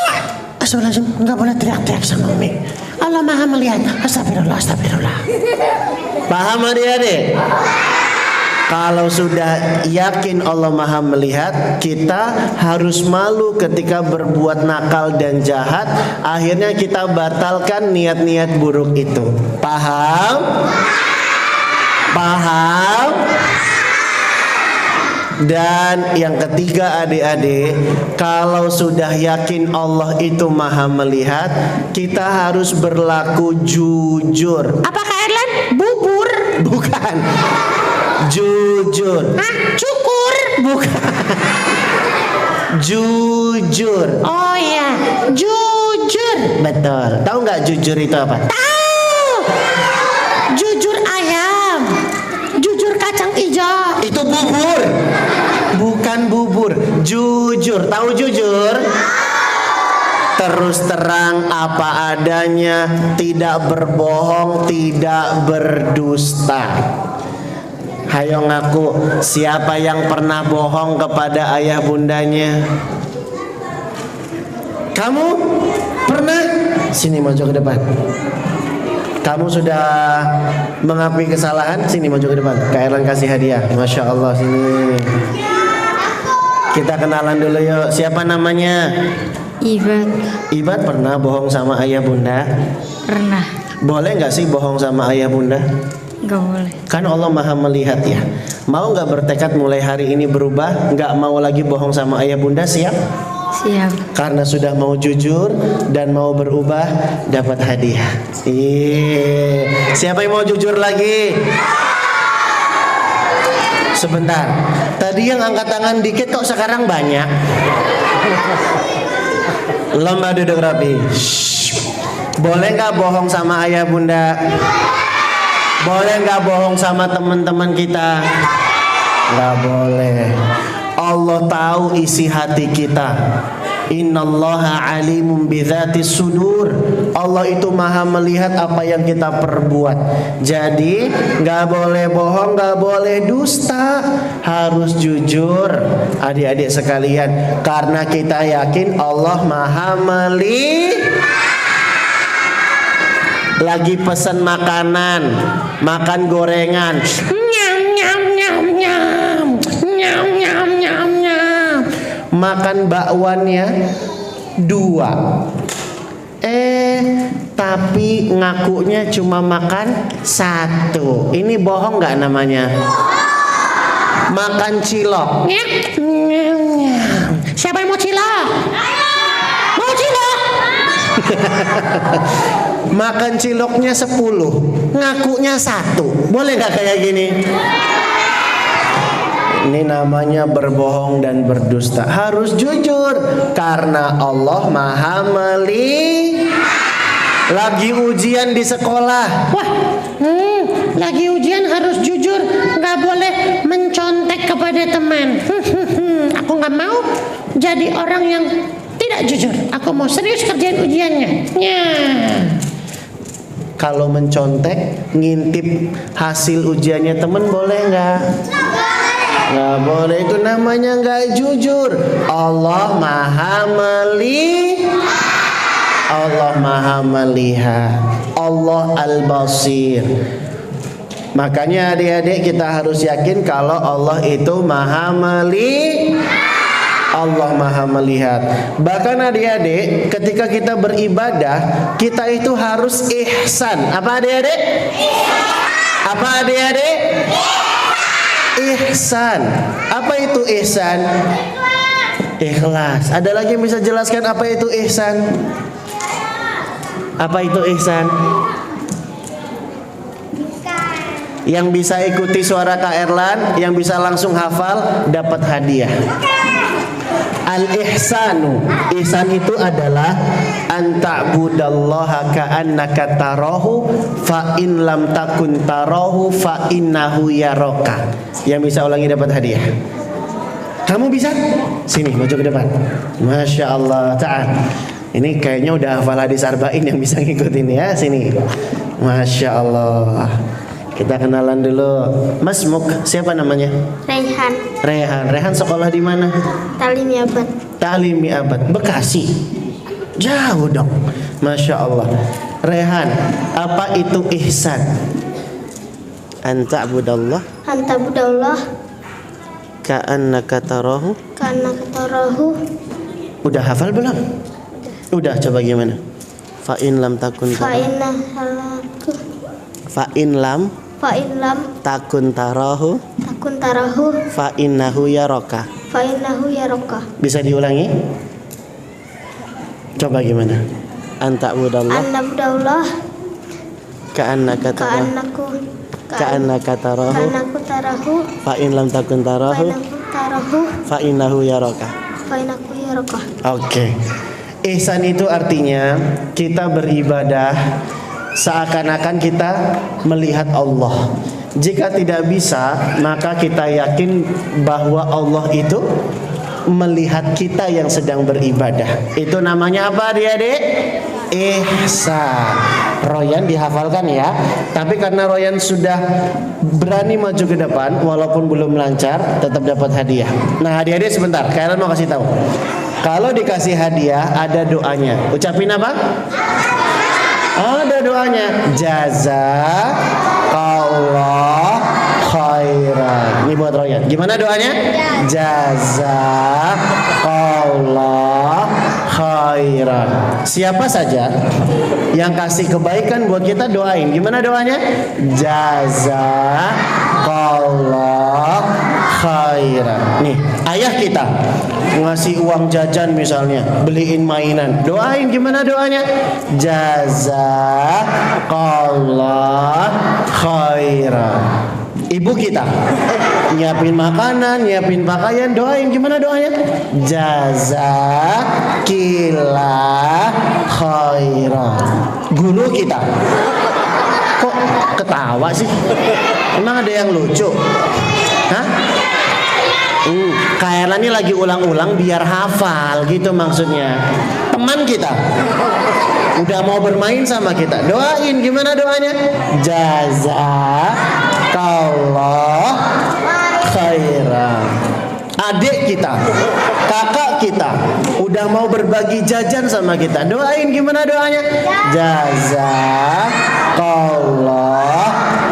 Astagfirullahaladzim, nggak boleh teriak-teriak sama Umi. Allah maha melihat. Astagfirullah. Paham adik-adik? Kalau sudah yakin Allah Maha melihat, kita harus malu ketika berbuat nakal dan jahat. Akhirnya kita batalkan niat-niat buruk itu. Paham? Paham? Dan yang ketiga adik-adik, kalau sudah yakin Allah itu Maha melihat, kita harus berlaku jujur. Apakah Erlan? Bubur? Bukan. Jujur. Hah? Cukur? Bukan. Jujur. Oh iya, jujur. Betul. Tahu nggak jujur itu apa? Tahu. Jujur ayam. Jujur kacang hijau. Itu bubur. Bukan bubur. Jujur. Tahu jujur? Terus terang apa adanya, tidak berbohong, tidak berdusta. Hayo ngaku, siapa yang pernah bohong kepada ayah bundanya? Kamu pernah? Sini maju ke depan. Kamu sudah mengakui kesalahan? Sini maju ke depan. Kak Erlan kasih hadiah. Masya Allah, sini. Kita kenalan dulu yuk. Siapa namanya? Ibat. Ibat pernah bohong sama ayah bunda? Pernah. Boleh nggak sih bohong sama ayah bunda? Gak boleh. Kan Allah Maha melihat ya. Mau nggak bertekad mulai hari ini berubah, nggak mau lagi bohong sama ayah bunda? Siap? Siap. Karena sudah mau jujur dan mau berubah, dapat hadiah. Siapa yang mau jujur lagi? Sebentar. Tadi yang angkat tangan dikit kok sekarang banyak. Lomba duduk rapi. Boleh nggak bohong sama ayah bunda? Boleh nggak bohong sama teman-teman kita? Nggak boleh. Allah tahu isi hati kita. Innallaha alimun bidzatis sudur. Allah itu maha melihat apa yang kita perbuat. Jadi nggak boleh bohong, nggak boleh dusta, harus jujur adik-adik sekalian. Karena kita yakin Allah maha melihat. Lagi pesan makanan, makan gorengan, Nyam nyam nyam nyam. Nyam nyam nyam nyam. makan bakwannya 2. Tapi ngakunya cuma makan 1. Ini bohong nggak namanya? Makan cilok. Nyam nyam nyam. Siapa yang mau cilok? Mau cilok? Makan ciloknya 10, ngakunya 1. Boleh nggak kayak gini? Ini namanya berbohong dan berdusta. Harus jujur karena Allah Maha melihat. Lagi ujian di sekolah. Wah, lagi ujian harus jujur, nggak boleh mencontek kepada teman. Aku nggak mau jadi orang yang tidak jujur. Aku mau serius kerjain ujiannya. Ya. Kalau mencontek, ngintip hasil ujiannya temen boleh nggak? Nggak boleh, itu namanya nggak jujur. Allah Maha melihat. Allah Maha melihat. Allah Al-Basir. Makanya adik-adik kita harus yakin kalau Allah itu Maha melihat. Allah Maha melihat. Bahkan adik-adik, ketika kita beribadah, kita itu harus ihsan. Apa adik-adik? Apa adik-adik? Ihsan. Apa itu ihsan? Ikhlas. Ada lagi yang bisa jelaskan apa itu ihsan? Apa itu ihsan? Yang bisa ikuti suara Kak Erlan, yang bisa langsung hafal dapat hadiah. Al-ihsanu, ihsan itu adalah anta'budallaha ka'annaka tarahu fa in lam takun tarahu fa innahu yaraka. Yang bisa ulangi dapat hadiah. Kamu bisa? Sini, maju ke depan. Masya Allah ta'ala. Ini kayaknya udah hafal hadis arba'in yang bisa ngikutin ya. Sini. Masya Allah. Kita kenalan dulu. Mas Muk, siapa namanya? Rehan. Rehan. Rehan sekolah di mana? Talimi Abad. Talimi Abad, Bekasi. Jauh dong. Masya Allah. Rehan, apa itu ihsan? Anta'budallah ka'annaka tarahu. Udah hafal belum? Udah, coba gimana? Fa in lam takun takun tarahu fa innahu yaraka. Bisa diulangi? Coba gimana? Anta'budallah ka'annaka tarahu fa in lam takun tarahu fa innahu yaraka. Oke. Ihsan itu artinya kita beribadah seakan-akan kita melihat Allah. Jika tidak bisa, maka kita yakin bahwa Allah itu melihat kita yang sedang beribadah. Itu namanya apa, adik-adik? Ihsan. Royan dihafalkan ya. Tapi karena Royan sudah berani maju ke depan, walaupun belum lancar, tetap dapat hadiah. Nah, adik-adik sebentar, kalian mau kasih tahu. Kalau dikasih hadiah ada doanya. Ucapin apa? Ada doanya. Jazakallah khairan. Ini buat Royan. Gimana doanya? Jazakallah khairan. Siapa saja yang kasih kebaikan buat kita, doain. Gimana doanya? Jazakallah khairan. Nih, ayah kita ngasih uang jajan misalnya, beliin mainan, doain. Gimana doanya? Jazakallah khairan. Ibu kita nyiapin makanan, nyiapin pakaian, doain. Gimana doanya? Jazakillah khairan. Guru kita kok ketawa sih? Emang ada yang lucu? Hah? Kak Erlan ini lagi ulang-ulang biar hafal gitu maksudnya. Teman kita udah mau bermain sama kita, doain. Gimana doanya? Jazakallah khairan. Adik kita, kakak kita udah mau berbagi jajan sama kita, doain. Gimana doanya? Jazakallah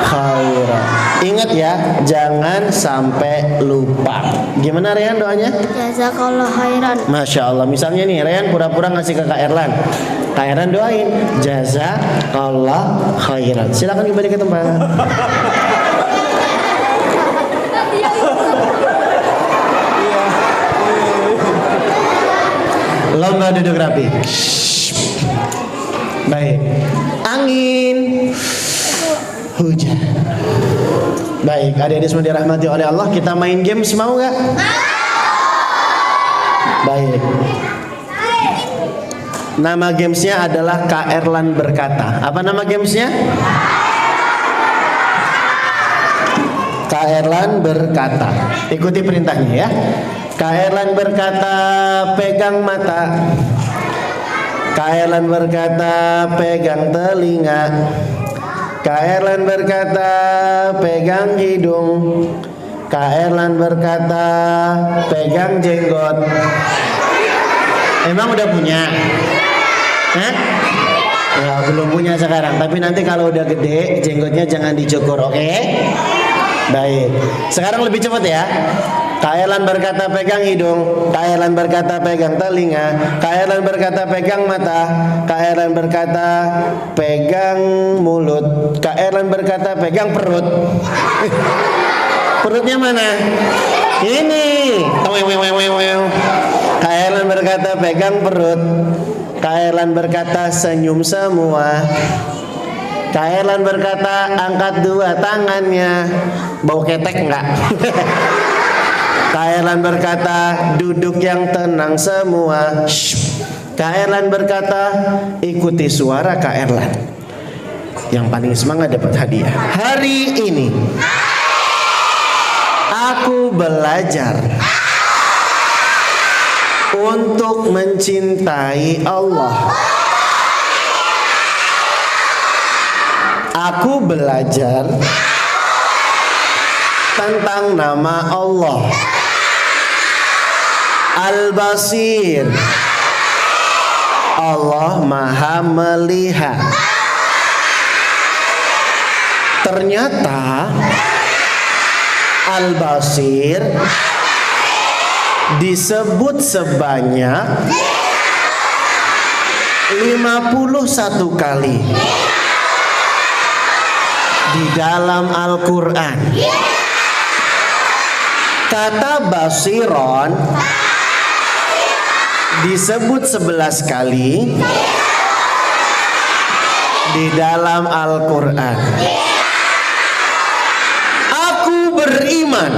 khairan. Ingat ya, jangan sampai lupa. Gimana Rehan doanya? Jazakallah khairan. Masya Allah. Misalnya nih, Rehan pura-pura ngasih ke Kak Erlan. Kak Erlan doain, jazakallah khairan. Silakan kembali ke tempat. Lomba duduk rapi. Baik. Angin, hujan. Baik. Baik, adik-adik semua dirahmati oleh Allah, kita main games mau nggak? Baik. Nama gamesnya adalah Kak Erlan berkata. Apa nama gamesnya? Kak Erlan berkata. Ikuti perintahnya ya. Kak Erlan berkata, pegang mata. Kak Erlan berkata, pegang telinga. Kak Erlan berkata, pegang hidung. Kak Erlan berkata, pegang jenggot. Emang udah punya? Hah? Ya, belum punya sekarang. Tapi nanti kalau udah gede, jenggotnya jangan dicukur, oke? Baik. Sekarang lebih cepat ya. Kak Erlan berkata pegang hidung. Kak Erlan berkata pegang telinga. Kak Erlan berkata pegang mata. Kak Erlan berkata pegang mulut. Kak Erlan berkata pegang perut. Perutnya mana? Ini. Kak Erlan berkata pegang perut. Kak Erlan berkata senyum semua. Kak Erlan berkata angkat dua tangannya. Bau ketek enggak? Kak Erlan berkata duduk yang tenang semua. Kak Erlan berkata ikuti suara Kak Erlan. Yang paling semangat dapat hadiah. Hari ini aku belajar untuk mencintai Allah. Aku belajar tentang nama Allah Al-Basir. Allah Maha Melihat. Ternyata Al-Basir disebut sebanyak 51 kali di dalam Al-Quran. Kata basiron disebut 11 kali di dalam Al-Quran. Aku beriman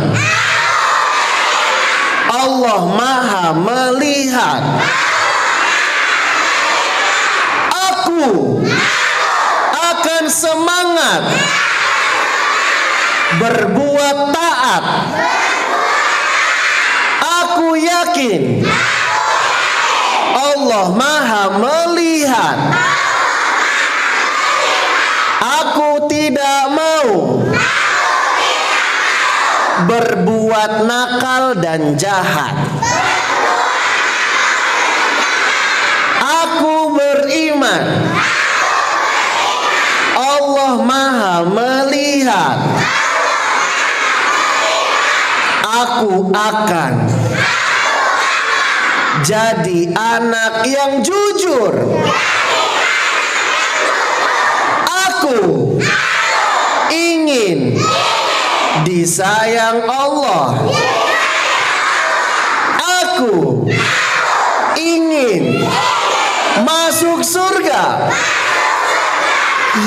Allah Maha Melihat. Aku akan semangat berbuat taat. Aku yakin Allah Maha Melihat. Aku tidak mau berbuat nakal dan jahat. Aku beriman Allah Maha Melihat. Aku akan jadi anak yang jujur. Aku ingin disayang Allah. Aku ingin masuk surga.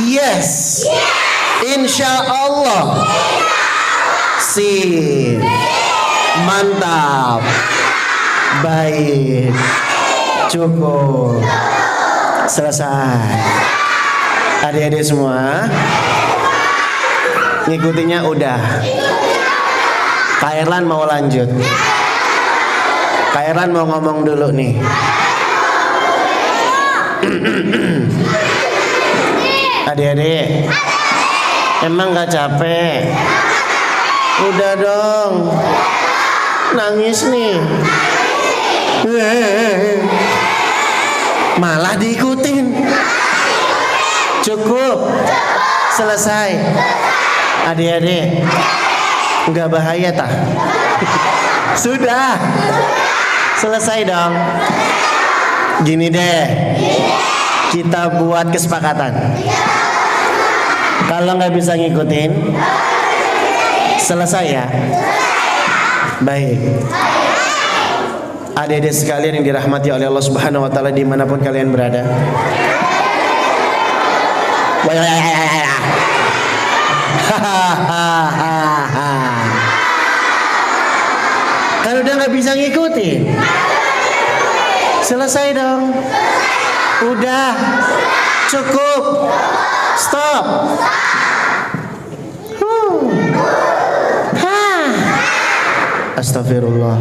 Yes, insya Allah. Sip, mantap, baik, cukup, selesai. Adik-adik semua ngikutinya udah. Kak Erlan mau lanjut. Kak Erlan mau ngomong dulu nih. Adik-adik, emang gak capek? Udah dong, nangis nih. Malah diikutin. Cukup, selesai. Adik-adik, nggak bahaya tah? Sudah, selesai dong. Gini deh, kita buat kesepakatan. Kalau nggak bisa ngikutin, selesai ya. Baik. Adik-adik sekalian yang dirahmati oleh Allah Subhanahu Wa Taala dimanapun kalian berada. Kan udah nggak bisa ngikutin. Selesai dong. Udah. Cukup. Stop. Astagfirullah.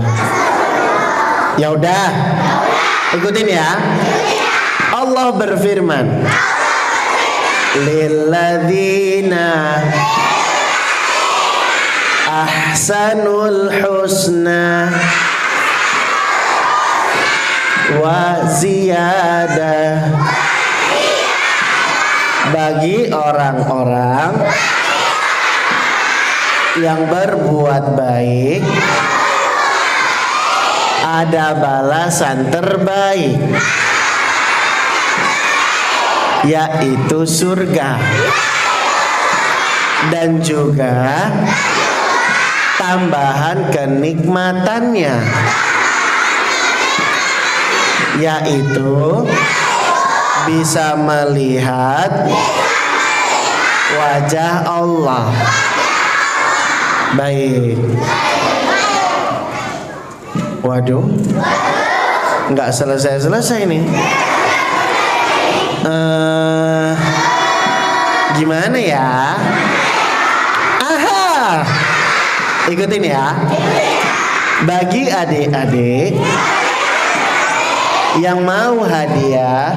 Ya udah. Ikutin ya. Allah berfirman. Lilladzina ahsanul husna wa ziyadah. Bagi orang-orang yang berbuat baik ada balasan terbaik, yaitu surga, dan juga tambahan kenikmatannya, yaitu bisa melihat wajah Allah. Baik. Waduh, nggak selesai nih. Gimana ya? Aha, ikutin ya. Bagi adik-adik yang mau hadiah,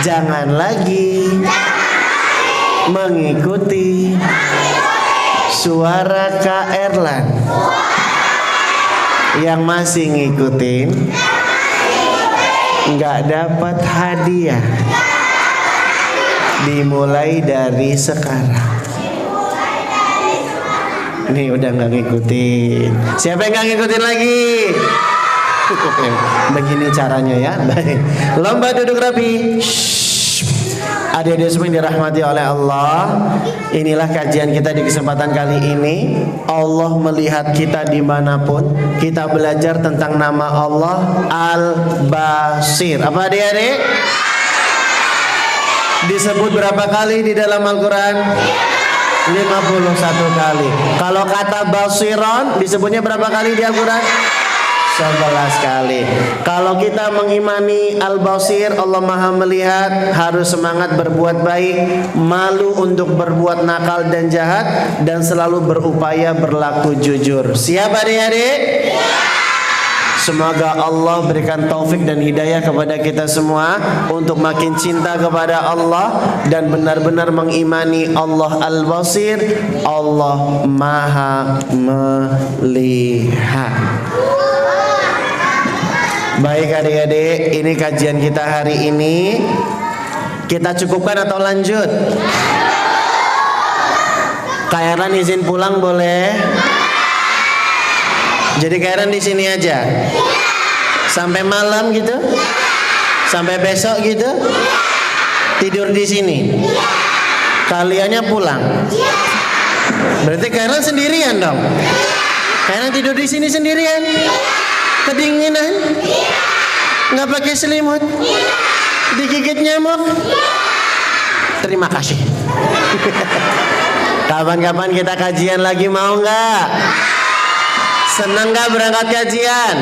jangan lagi mengikuti suara Kak Erlan. Yang masih ngikutin nggak dapat hadiah. Dimulai dari sekarang. Ini udah nggak ngikutin. Siapa yang nggak ngikutin lagi? Begini caranya ya. Baik. Lomba duduk rapi. Adik-adik semua yang dirahmati oleh Allah, inilah kajian kita di kesempatan kali ini. Allah melihat kita dimanapun. Kita belajar tentang nama Allah Al-Basir. Apa adik-adik? Disebut berapa kali di dalam Al-Quran? 51 kali. Kalau kata Basiron disebutnya berapa kali di Al-Quran? 11 kali. Kalau kita mengimani Al-Basir, Allah Maha melihat, harus semangat berbuat baik, malu untuk berbuat nakal dan jahat, dan selalu berupaya berlaku jujur. Siap adik-adik? Semoga Allah berikan taufik dan hidayah kepada kita semua untuk makin cinta kepada Allah dan benar-benar mengimani Allah Al-Basir, Allah Maha melihat. Baik adik-adik, ini kajian kita hari ini. Kita cukupkan atau lanjut? Kak Erlan izin pulang boleh? Jadi Kak Erlan di sini aja. Sampai malam gitu? Sampai besok gitu? Tidur di sini? Kaliannya pulang? Berarti Kak Erlan sendirian dong? Kak Erlan tidur di sini sendirian? Kedinginan? Nggak pakai selimut? Digigit nyamuk? Terima kasih. Kapan-kapan kita kajian lagi, mau nggak? Senang nggak berangkat kajian?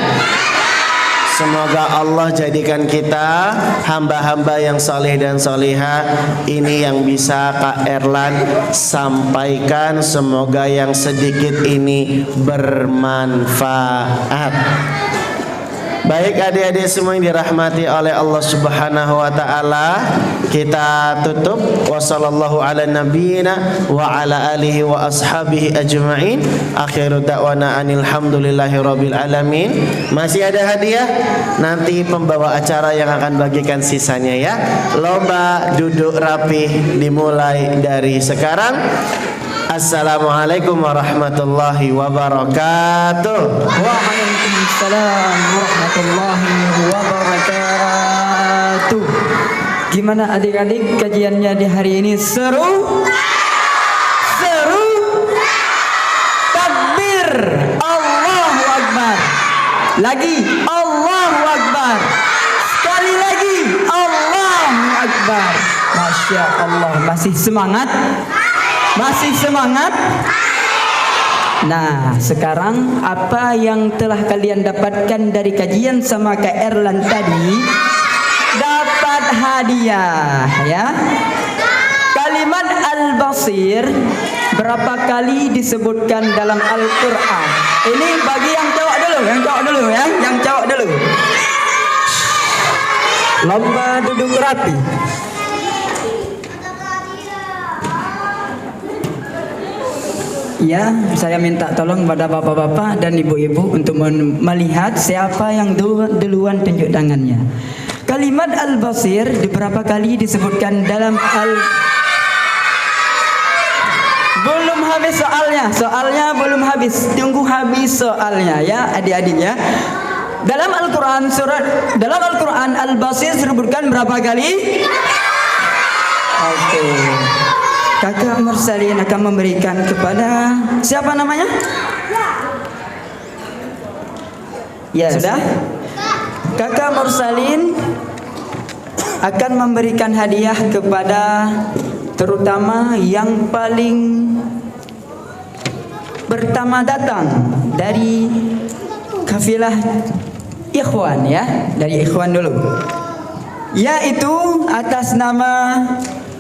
Semoga Allah jadikan kita hamba-hamba yang soleh dan solihah. Ini yang bisa Kak Erlan sampaikan. Semoga yang sedikit ini bermanfaat. Baik adik-adik semua yang dirahmati oleh Allah Subhanahu wa taala, kita tutup. Wassallallahu ala nabiyyina wa ala alihi wa ashabihi ajma'in. Akhiru da'wana anil hamdulillahi rabbil alamin. Masih ada hadiah? Nanti pembawa acara yang akan bagikan sisanya ya. Lomba duduk rapi dimulai dari sekarang. Assalamualaikum warahmatullahi wabarakatuh. Waalaikumsalam warahmatullahi wabarakatuh. Gimana adik-adik kajiannya di hari ini? Seru? Seru? Takbir! Allahu Akbar. Lagi Allahu Akbar. Sekali lagi Allahu Akbar. Masya Allah, masih semangat? Masih semangat? Nah, sekarang apa yang telah kalian dapatkan dari kajian sama Kak Erlan tadi? Dapat hadiah ya. Kalimat al-basir berapa kali disebutkan dalam Al-Qur'an? Ini bagi yang cowok dulu, yang cowok dulu. Lomba duduk rapi. Ya, saya minta tolong pada bapak-bapak dan ibu-ibu untuk melihat siapa yang duluan tunjuk tangannya. Kalimat al-basir beberapa kali disebutkan dalam Belum habis soalnya belum habis. Tunggu habis soalnya ya adik-adik ya. Dalam Al-Quran al-basir disebutkan berapa kali? Oke. Kakak Mursalin akan memberikan kepada siapa namanya? Ya sudah. Kakak Mursalin akan memberikan hadiah kepada terutama yang paling pertama datang dari kafilah ikhwan ya, dari ikhwan dulu. Yaitu atas nama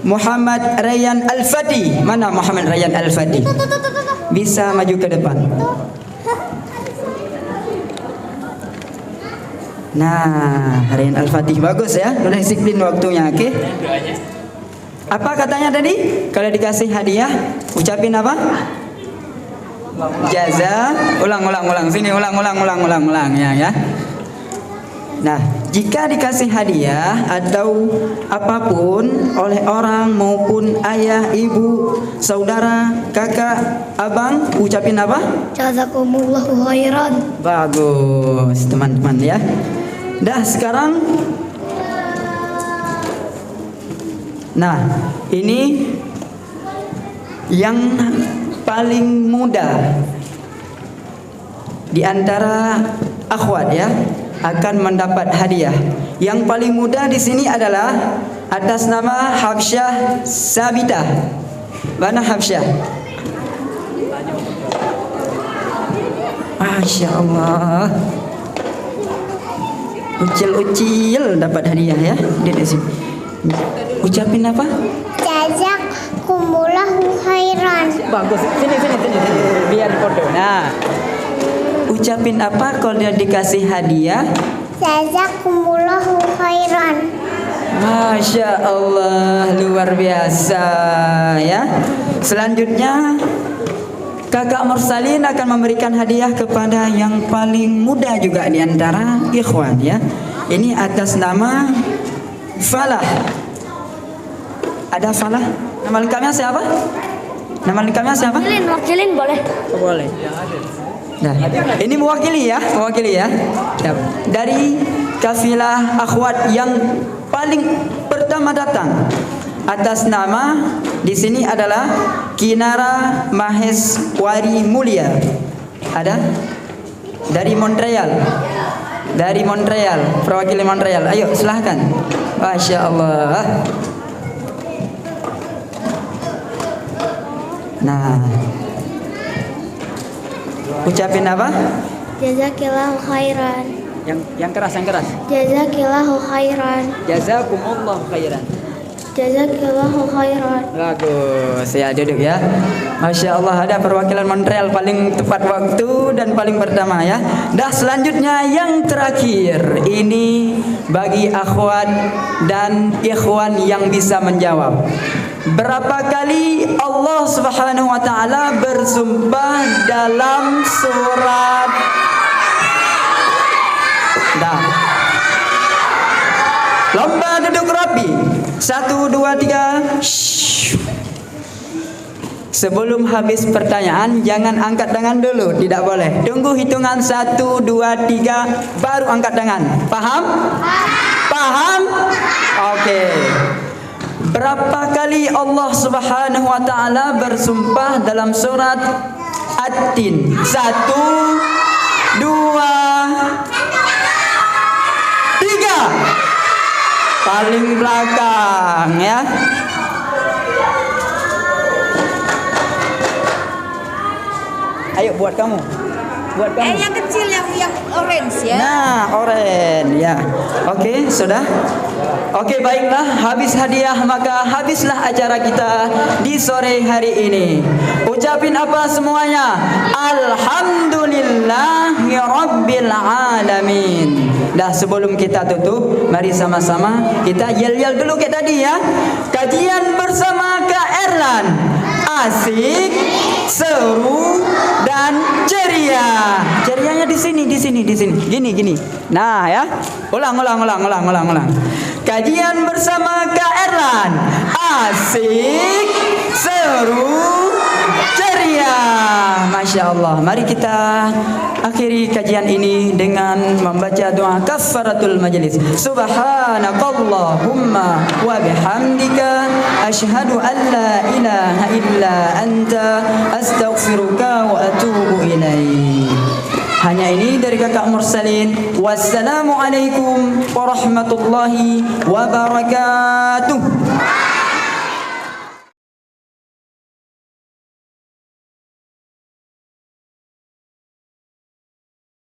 Muhammad Rayyan Al-Fati. Mana Muhammad Rayyan Al-Fati? Bisa maju ke depan. Nah, Rayyan Al-Fati bagus ya. Udah disiplin waktunya, oke? Apa katanya tadi? Kalau dikasih hadiah, ucapin apa? Jaza. Ulang. Sini ulang ya. Nah, jika dikasih hadiah atau apapun oleh orang maupun ayah, ibu, saudara, kakak, abang, ucapin apa? Jazakumullahu khairan. Bagus, teman-teman ya. Dah sekarang. Nah, ini yang paling muda di antara akhwat ya akan mendapat hadiah. Yang paling muda di sini adalah atas nama Habsyah Sabitah. Mana Habsyah? Masya Allah. Ucil dapat hadiah ya. Dia di sini. Ucapin apa? Jazakumullahu khairan. Bagus. Sini. Biar foto. Nah. Ucapin apa kalau dia dikasih hadiah? Jazakumullahu khairan. Masya Allah, luar biasa ya. Selanjutnya Kakak Mursalin akan memberikan hadiah kepada yang paling muda juga di antara ikhwan ya. Ini atas nama Falah. Ada Falah? Nama lengkapnya siapa? Wakilin boleh. Boleh. Nah, ini mewakili ya. Dari kafilah akhwat yang paling pertama datang atas nama di sini adalah Kinara Maheswari Mulia. Ada dari Montreal. Perwakilan Montreal. Ayo silahkan. Masya Allah. Nah, ucapin apa? Jazakillahu khairan. Yang keras. Jazakillahu khairan. Jazakumullahu khairan. Jazakillahu khairan. Bagus. Ya, duduk ya. Masya Allah, ada perwakilan Montreal paling tepat waktu dan paling pertama ya. Dah selanjutnya yang terakhir. Ini bagi akhwat dan ikhwan yang bisa menjawab. Berapa kali Allah Subhanahu wa taala bersumpah dalam surat Dah. Lomba duduk rapi. 1 2 3. Sebelum habis pertanyaan jangan angkat tangan dulu, tidak boleh. Tunggu hitungan 1 2 3 baru angkat tangan. Paham? Oke. Berapa kali Allah Subhanahu wa taala bersumpah dalam surat At-Tin? 1 2 3. Paling belakang ya. Ayo buat kamu. Buat kamu. Yang kecil yang orange ya. Nah, oren ya. Oke, sudah. Oke, baiklah. Habis hadiah maka habislah acara kita di sore hari ini. Ucapin apa semuanya? Alhamdulillahi Rabbil Alamin. Dah sebelum kita tutup, mari sama-sama kita yel-yel dulu kayak tadi ya. Kajian bersama Kak Erlan. Asik, seru, dan ceria. Cerianya di sini. Gini. Nah ya, ulang. Kajian bersama Kak Erlan. Asik, seru, ceria. Masya Allah. Mari kita akhiri kajian ini dengan membaca doa kafaratul majlis. Subhanakallahumma wa bihamdika asyhadu an la ilaha illa anta astaghfiruka wa atubu ilaik. Hanya ini dari Kakak Mursalin. Wassalamualaikum warahmatullahi wabarakatuh.